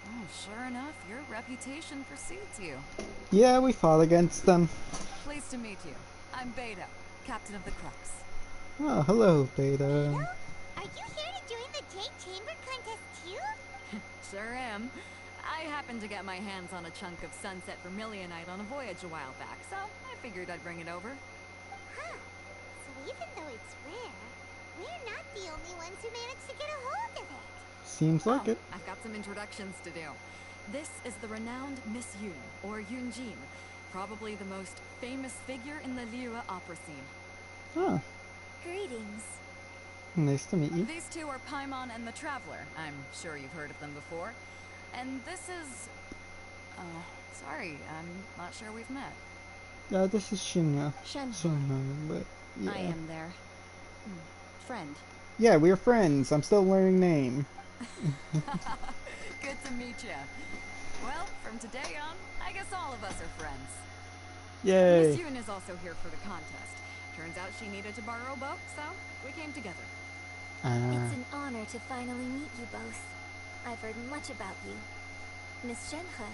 Oh, sure enough, your reputation precedes you. Yeah, we fought against them. Pleased to meet you. I'm Beta, captain of the Crux. Oh, hello, Beta. Are you here to join the Jade Chamber contest too? Sure am. I happened to get my hands on a chunk of Sunset Vermilionite on a voyage a while back, so I figured I'd bring it over. Huh. So even though it's rare, we're not the only ones who managed to get a hold of it. Seems like it. I've got some introductions to do. This is the renowned Miss Yun, or Yunjin. probably the most famous figure in the Liyue opera scene. Oh, Greetings. nice to meet you. These two are Paimon and the Traveler. I'm sure you've heard of them before. And this is... sorry, I'm not sure we've met. This is Shinya. Shenhe. But yeah. I am their friend. Yeah, we're friends. I'm still learning name. Good to meet you. Well, from today on, I guess all of us are friends. Yay. Miss Yoon is also here for the contest. Turns out she needed to borrow a boat, so we came together. It's an honor to finally meet you both. I've heard much about you. Miss Shenhe,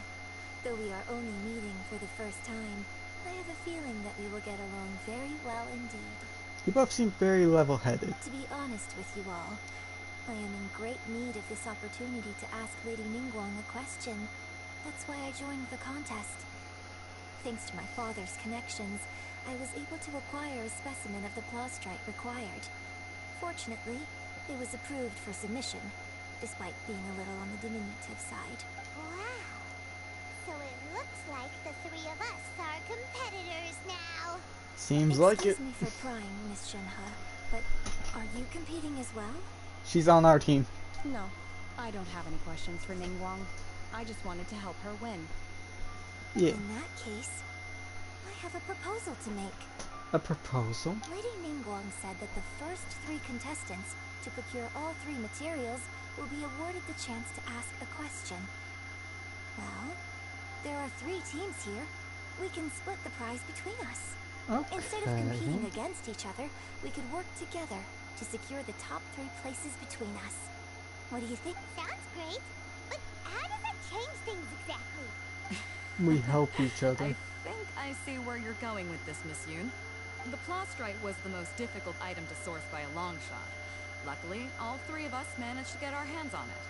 though we are only meeting for the first time, I have a feeling that we will get along very well indeed. You both seem very level-headed. To be honest with you all, I am in great need of this opportunity to ask Lady Ningguang a question. That's why I joined the contest. Thanks to my father's connections, I was able to acquire a specimen of the plaustrite required. Fortunately, it was approved for submission, despite being a little on the diminutive side. Wow. So it looks like the three of us are competitors now. Seems like it. Excuse me for prying, Miss Shenhe, but are you competing as well? She's on our team. No, I don't have any questions for Ningguang. I just wanted to help her win. Yeah. In that case, I have a proposal to make. A proposal? Lady Ningguang said that the first 3 contestants to procure all 3 materials will be awarded the chance to ask a question. Well, there are 3 teams here. We can split the prize between us. Okay. Instead of competing against each other, we could work together to secure the top 3 places between us. What do you think? Sounds great, but how does that change things exactly? We help each other. I think I see where you're going with this, Miss Yoon. The plaustrite was the most difficult item to source by a long shot. Luckily, all 3 of us managed to get our hands on it.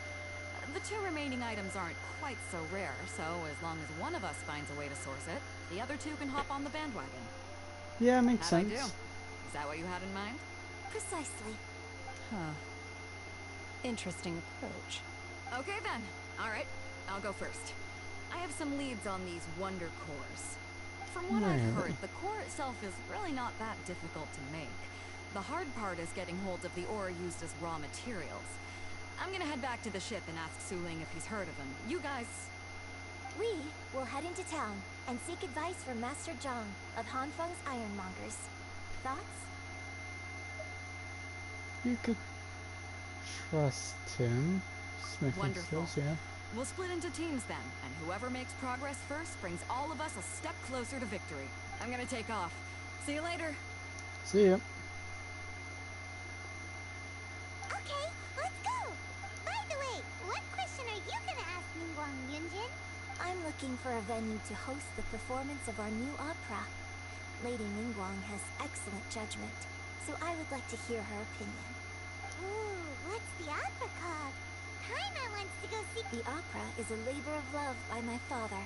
The 2 remaining items aren't quite so rare, so as long as one of us finds a way to source it, the other 2 can hop on the bandwagon. Yeah, makes How'd sense. I do? Is that what you had in mind? Precisely. Huh. Interesting approach. Okay then. Alright, I'll go first. I have some leads on these wonder cores. From what I've heard, the core itself is really not that difficult to make. The hard part is getting hold of the ore used as raw materials. I'm gonna head back to the ship and ask Su Ling if he's heard of them. You guys... We will head into town and seek advice from Master Zhang of Hanfeng's Ironmongers. Thoughts? You could trust him. Smithing Wonderful. skills, yeah. We'll split into teams then, and whoever makes progress first brings all of us a step closer to victory. I'm gonna take off. See you later. See ya. Okay, let's go. By the way, what question are you gonna ask Ningguang, Yunjin? I'm looking for a venue to host the performance of our new opera. Lady Ningguang has excellent judgment, so I would like to hear her opinion. Ooh, what's the opera called? Paimon wants to go see... The opera is a labor of love by my father.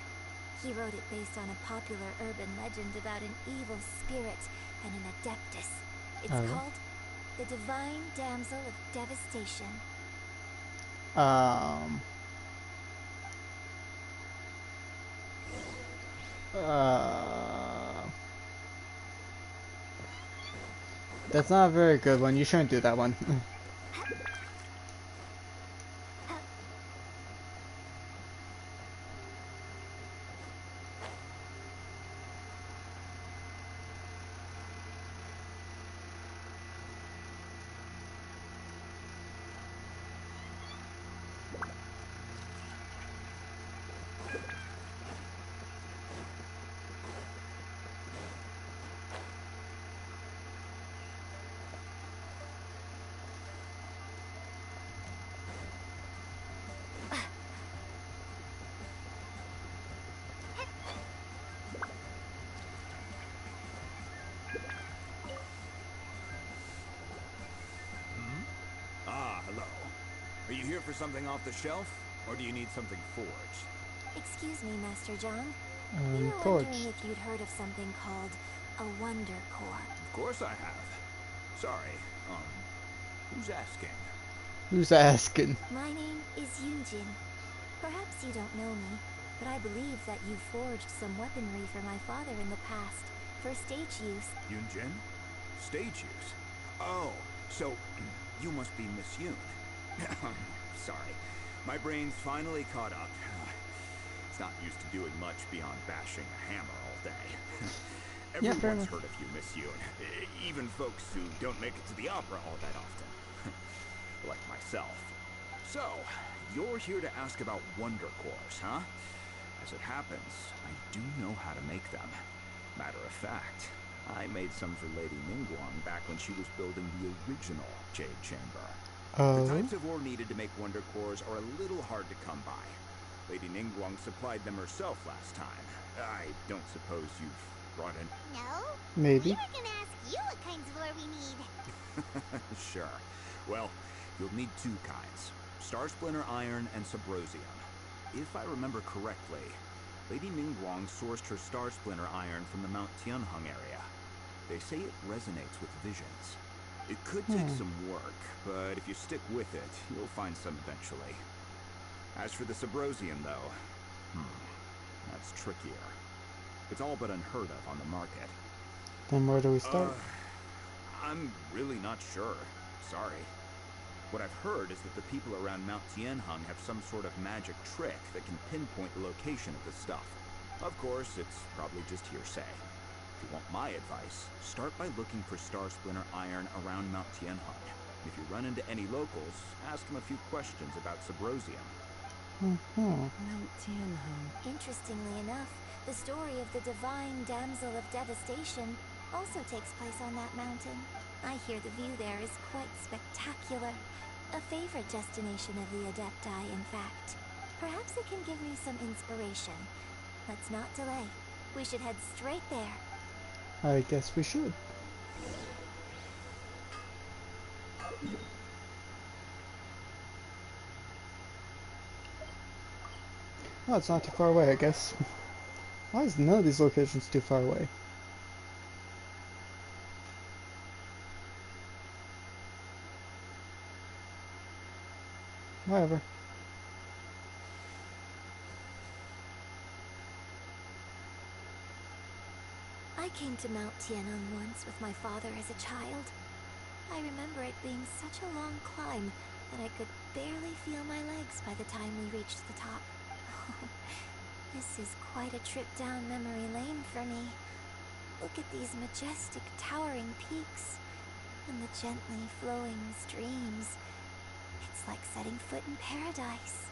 He wrote it based on a popular urban legend about an evil spirit and an adeptus. It's called The Divine Damsel of Devastation. That's not a very good one. You shouldn't do that one. Hello. Are you here for something off the shelf, or do you need something forged? Excuse me, Master Zhang. We were wondering if you'd heard of something called a Wonder Core. Of course I have. Sorry, who's asking? Who's asking? My name is Yunjin. Perhaps you don't know me, but I believe that you forged some weaponry for my father in the past, for stage use. Yunjin? Stage use? Oh, so you must be Miss Yoon. Sorry, my brain's finally caught up. It's not used to doing much beyond bashing a hammer all day. Everyone's heard of you, Miss Yoon. Even folks who don't make it to the opera all that often. Like myself. So, you're here to ask about Wonder Cores, huh? As it happens, I do know how to make them. Matter of fact, I made some for Lady Ningguang back when she was building the original Jade Chamber. The types of ore needed to make Wonder Cores are a little hard to come by. Lady Ningguang supplied them herself last time. I don't suppose you've brought in... No? Maybe. We were gonna ask you what kinds of ore we need. Sure. Well, you'll need two kinds. Star Splinter Iron and Subrosium. If I remember correctly, Lady Ningguang sourced her Star Splinter Iron from the Mount Tianheng area. They say it resonates with visions. It could take some work, but if you stick with it, you'll find some eventually. As for the Subrosium, though, that's trickier. It's all but unheard of on the market. Then where do we start? I'm really not sure. Sorry. What I've heard is that the people around Mount Tianheng have some sort of magic trick that can pinpoint the location of the stuff. Of course, it's probably just hearsay. If you want my advice, start by looking for Star Splinter Iron around Mount Tianheng. If you run into any locals, ask them a few questions about Subrosium. Mount Tianheng. Interestingly enough, the story of the divine damsel of devastation also takes place on that mountain. I hear the view there is quite spectacular. A favorite destination of the Adepti, in fact. Perhaps it can give me some inspiration. Let's not delay. We should head straight there. I guess we should. Oh, it's not too far away, I guess. Why is none of these locations too far away? Whatever. I came to Mount Tianheng once with my father as a child. I remember it being such a long climb that I could barely feel my legs by the time we reached the top. This is quite a trip down memory lane for me. Look at these majestic, towering peaks and the gently flowing streams. It's like setting foot in paradise.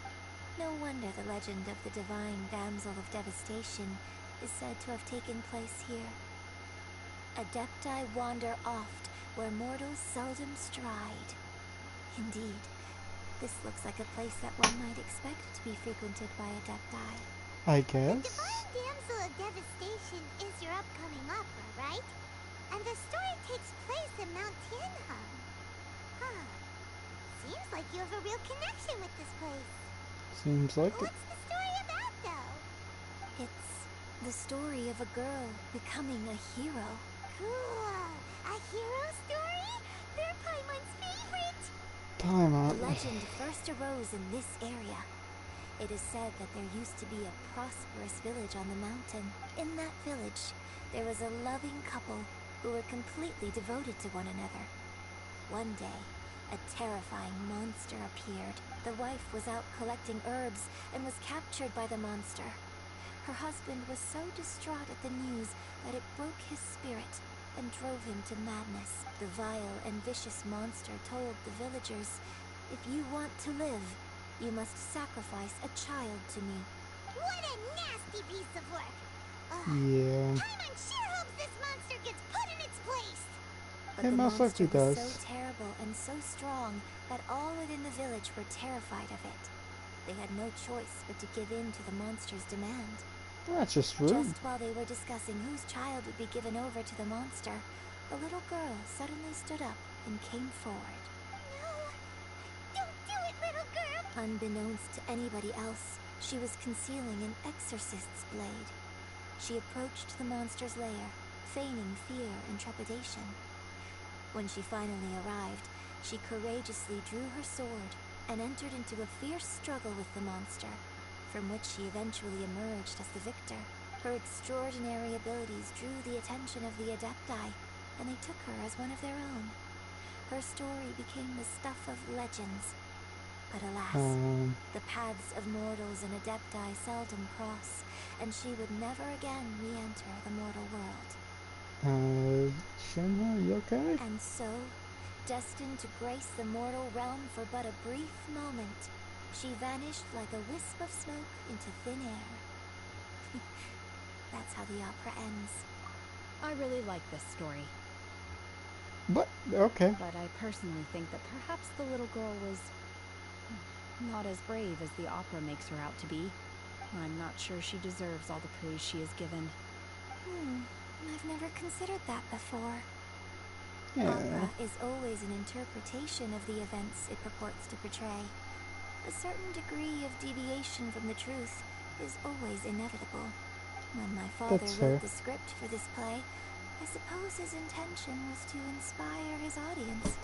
No wonder the legend of the divine damsel of devastation is said to have taken place here. Adepti wander oft where mortals seldom stride. Indeed, this looks like a place that one might expect to be frequented by Adepti. I guess. The divine damsel of devastation is your upcoming opera, right? And the story takes place in Mount Tianheng. Huh. Seems like you have a real connection with this place. Seems like it. What's the story about, though? It's the story of a girl becoming a hero. Cool. A hero story? They're Paimon's favorite. Paimon. The legend first arose in this area. It is said that there used to be a prosperous village on the mountain. In that village, there was a loving couple who were completely devoted to one another. One day, a terrifying monster appeared. The wife was out collecting herbs and was captured by the monster. Her husband was so distraught at the news that it broke his spirit and drove him to madness. The vile and vicious monster told the villagers, "If you want to live, you must sacrifice a child to me." What a nasty piece of work! Yeah. Paimon sure hopes this monster gets put in its place! But It the most monster likely was does. so terrible and so strong that all within the village were terrified of it. They had no choice but to give in to the monster's demand. Well, that's just rude. Just while they were discussing whose child would be given over to the monster, a little girl suddenly stood up and came forward. No! Don't do it, little girl! Unbeknownst to anybody else, she was concealing an exorcist's blade. She approached the monster's lair, feigning fear and trepidation. When she finally arrived, she courageously drew her sword and entered into a fierce struggle with the monster, from which she eventually emerged as the victor. Her extraordinary abilities drew the attention of the Adepti, and they took her as one of their own. Her story became the stuff of legends. But alas, the paths of mortals and Adepti seldom cross, and she would never again re-enter the mortal world. Shinra, you okay? And so, destined to grace the mortal realm for but a brief moment, she vanished like a wisp of smoke into thin air. That's how the opera ends. I really like this story. But, okay. But I personally think that perhaps the little girl was not as brave as the opera makes her out to be. I'm not sure she deserves all the praise she is given. I've never considered that before. Yeah. Opera is always an interpretation of the events it purports to portray. A certain degree of deviation from the truth is always inevitable. When my father wrote the script for this play, I suppose his intention was to inspire his audience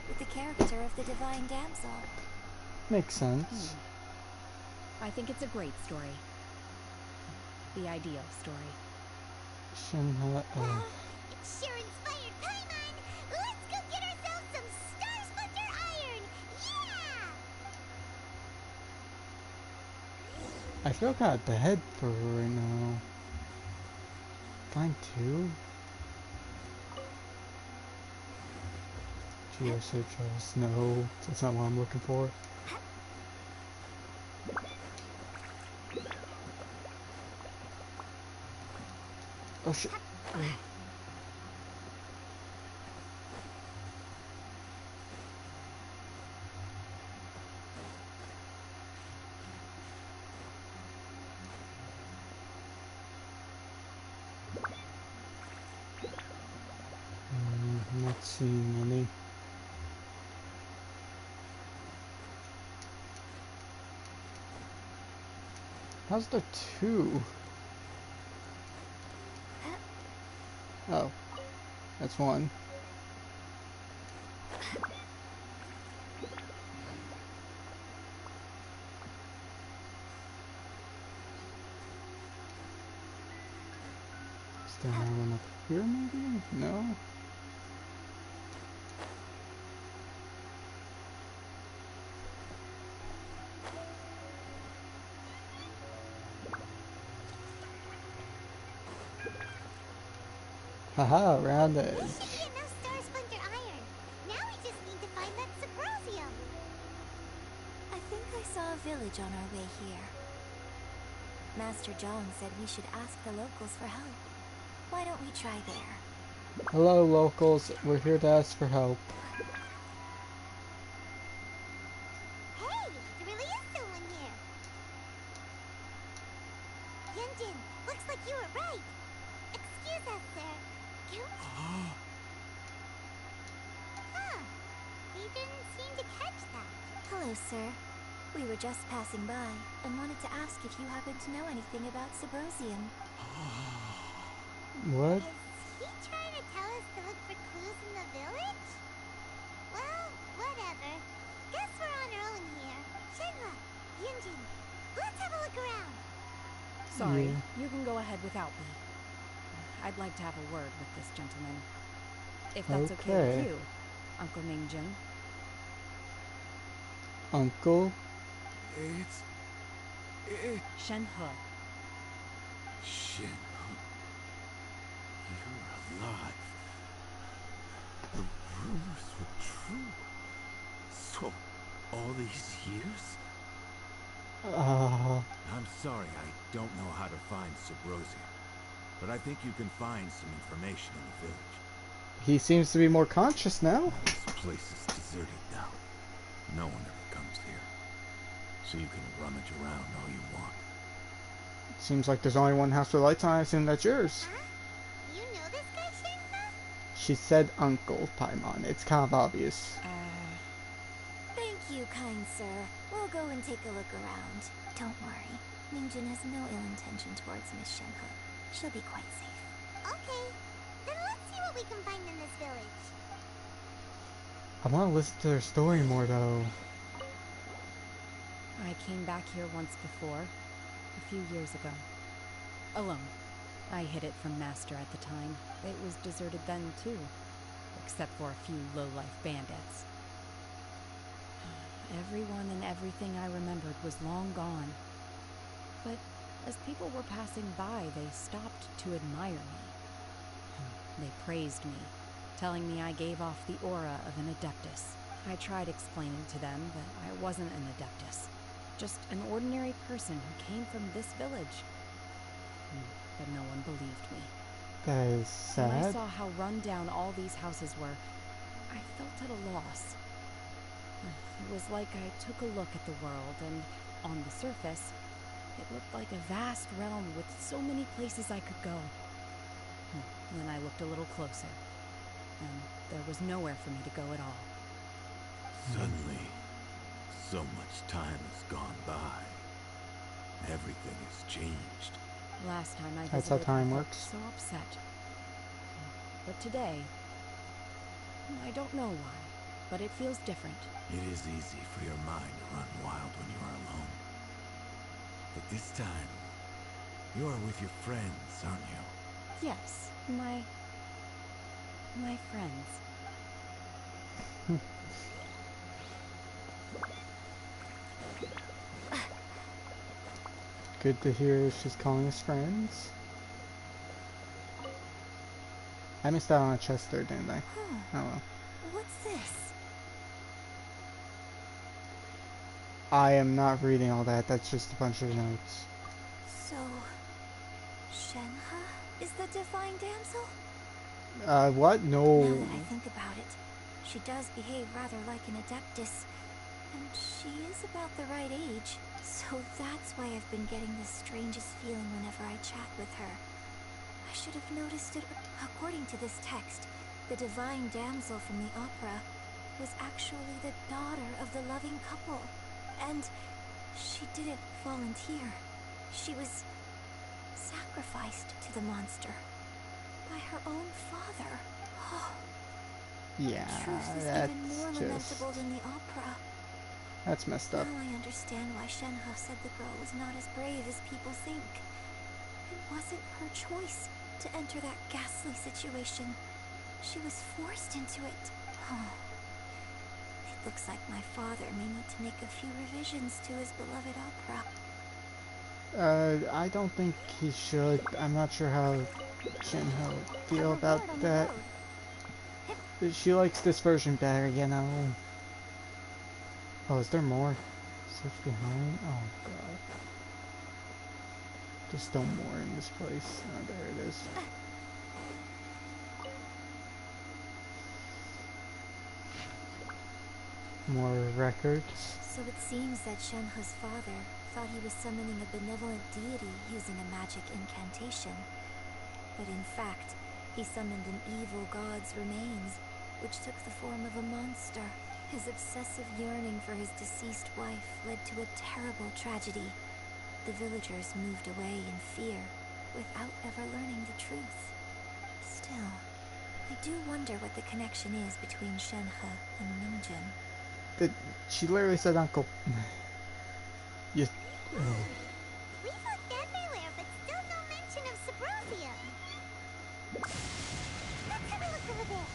with the character of the divine damsel. Makes sense. I think it's a great story. The ideal story. Shinra, Well, it sure inspired Paimon! Let's go get ourselves some Star Splinter Iron! Yeah! I feel kind of bad for her right now. Fine too. GSHS, no, that's not what I'm looking for. Oh shit. I'm not seeing any. How's there two? Oh, that's one. Is there another one up here maybe? No? Haha, round edge. We should be enough Star Splinter Iron. Now we just need to find that Sabrosium. I think I saw a village on our way here. Master John said we should ask the locals for help. Why don't we try there? Hello locals, we're here to ask for help. Hey, there really is someone here. Yunjin, looks like you were right. Excuse us, sir. Can we... Huh. He didn't seem to catch that. Hello, sir. We were just passing by and wanted to ask if you happen to know anything about Sabrosium. What? Is he trying to tell us to look for clues in the village? Well, whatever. Guess we're on our own here. Shenhua, Yunjin, let's have a look around. Sorry, you can go ahead without me. I'd like to have a word with this gentleman. If that's okay with you, Uncle Mingjun. Uncle? It's Shenhe. Shenhe. You're alive. The rumors were true. So, all these years? I'm sorry, I don't know how to find Sabrosium. But I think you can find some information in the village. He seems to be more conscious now. This place is deserted now. No one ever comes here. So you can rummage around all you want. Seems like there's only one house with lights on. I assume that's yours. Huh? You know this guy, Shenhua? She said Uncle Paimon. It's kind of obvious. Thank you, kind sir. We'll go and take a look around. Don't worry. Mingjun has no ill intention towards Miss Shenhe. She'll be quite safe. Okay, then let's see what we can find in this village. I want to listen to their story more though. I came back here once before. a few years ago. Alone. I hid it from Master at the time. It was deserted then, too. Except for a few low-life bandits. Everyone and everything I remembered was long gone. But as people were passing by, they stopped to admire me. They praised me, telling me I gave off the aura of an Adeptus. I tried explaining to them that I wasn't an Adeptus, just an ordinary person who came from this village. But no one believed me. That is sad. When I saw how run down all these houses were, I felt at a loss. It was like I took a look at the world, and on the surface, it looked like a vast realm with so many places I could go. Then I looked a little closer, and there was nowhere for me to go at all. Suddenly, so much time has gone by. Everything has changed. Last time I That's how visited, time I felt works. so upset. But today, I don't know why, but it feels different. It is easy for your mind to run wild when you are alone. But this time, you are with your friends, aren't you? Yes, my friends. Good to hear she's calling us friends. I missed out on a chest there, didn't I? Oh well. What's this? I am not reading all that, that's just a bunch of notes. So, Shenhe is the divine damsel? What? No. Now that I think about it, she does behave rather like an Adeptus, and she is about the right age. So that's why I've been getting the strangest feeling whenever I chat with her. I should have noticed it. According to this text, the divine damsel from the opera was actually the daughter of the loving couple. And she didn't volunteer. She was sacrificed to the monster by her own father. Oh, Yeah, the truth is that's even more just... lamentable than the opera. That's messed up. Now I understand why Shenhe said the girl was not as brave as people think. It wasn't her choice to enter that ghastly situation. She was forced into it. Oh. It looks like my father may need to make a few revisions to his beloved opera. I don't think he should. I'm not sure how Shenhe would feel about that. She likes this version better, you know. Oh, is there more? Search behind? Oh, God. There's still more in this place. Oh, there it is. More records. So it seems that Shenhe's father thought he was summoning a benevolent deity using a magic incantation. But in fact, he summoned an evil god's remains, which took the form of a monster. His obsessive yearning for his deceased wife led to a terrible tragedy. The villagers moved away in fear, without ever learning the truth. Still, I do wonder what the connection is between Shenhe and Mingjin. She literally said uncle. You... We've looked everywhere, but still no mention of Suburbia. Let's have a look over there.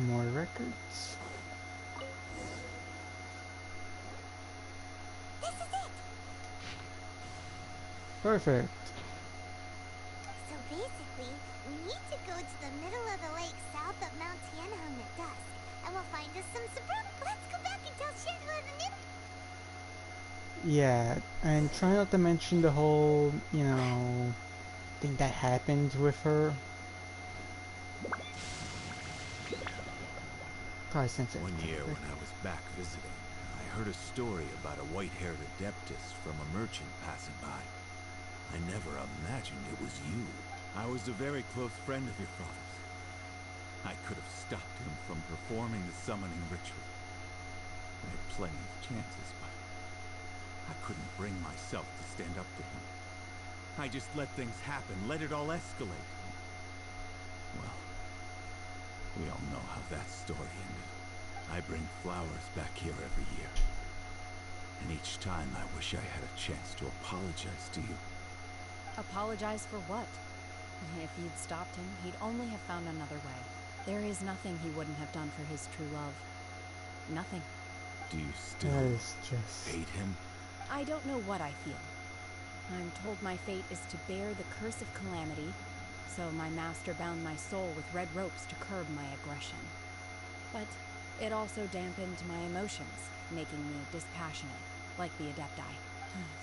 More records. This is it! Perfect. So basically, we need to go to the middle of the lake south of Mount Tianhong at dusk, and we'll find us some Suburb. Let's go back and tell Shenhe the new... Yeah, and try not to mention the whole, you know, thing that happened with her. Probably since it. One year when I was back visiting, I heard a story about a white-haired Adeptus from a merchant passing by. I never imagined it was you. I was a very close friend of your father's. I could have stopped him from performing the summoning ritual. I had plenty of chances, but I couldn't bring myself to stand up to him. I just let things happen, let it all escalate. Well, We all know how that story ended. I bring flowers back here every year. And each time I wish I had a chance to apologize to you. Apologize for what? If you'd stopped him, he'd only have found another way. There is nothing he wouldn't have done for his true love. Nothing. Do you still hate him? I don't know what I feel. I'm told my fate is to bear the curse of calamity, so my master bound my soul with red ropes to curb my aggression. But it also dampened my emotions, making me dispassionate, like the Adepti.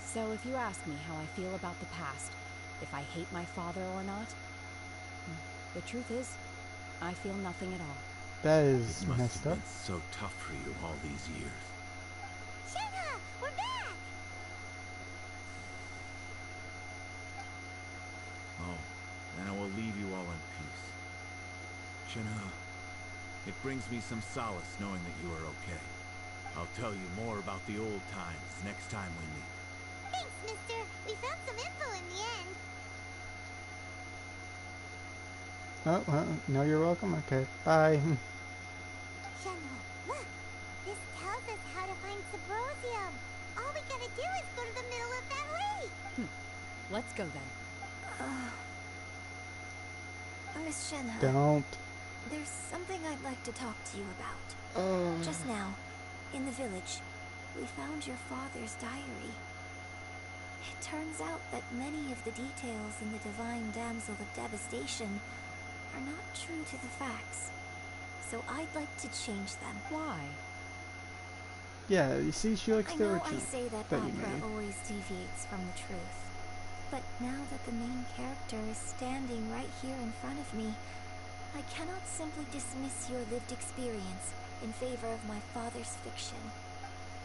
So if you ask me how I feel about the past, if I hate my father or not, the truth is, I feel nothing at all. That is it must messed have up. been so tough for you all these years. Shenhe, we're back! Oh, then I will leave you all in peace. Shenhe, it brings me some solace knowing that you are okay. I'll tell you more about the old times next time we meet. Thanks, mister. We found some info in the end. Oh, well, no, you're welcome. Okay, bye. Shenhe, look! This tells us how to find Subrosium. All we gotta do is go to the middle of that lake. Let's go then. Miss Shenhe. Don't. There's something I'd like to talk to you about. Just now, in the village, we found your father's diary. It turns out that many of the details in the Divine Damsel of Devastation are not true to the facts. So I'd like to change them. Why? Yeah, you see, she likes the I know original I say that you opera made. always deviates from the truth. But now that the main character is standing right here in front of me, I cannot simply dismiss your lived experience in favor of my father's fiction.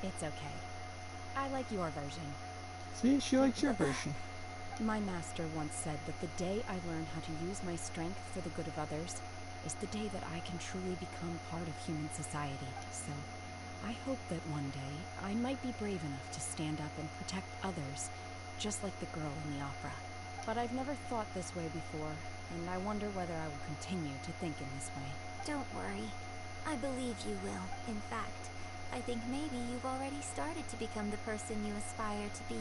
It's okay. I like your version. See, she likes your version. My master once said that the day I learn how to use my strength for the good of others is the day that I can truly become part of human society. So, I hope that one day I might be brave enough to stand up and protect others, just like the girl in the opera. But I've never thought this way before, and I wonder whether I will continue to think in this way. Don't worry. I believe you will. In fact, I think maybe you've already started to become the person you aspire to be.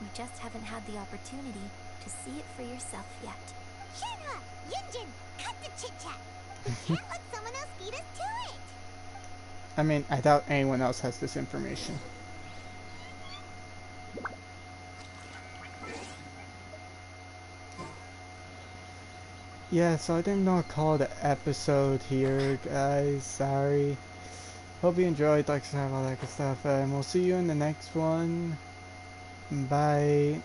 You just haven't had the opportunity to see it for yourself yet. Shenhe! Yunjin! Cut the chit-chat! We can't let someone else beat us to it! I mean, I doubt anyone else has this information. Yeah, so I think I'm gonna call the episode here, guys. Sorry. Hope you enjoyed, like, subscribe, all that good stuff, and we'll see you in the next one. Bye.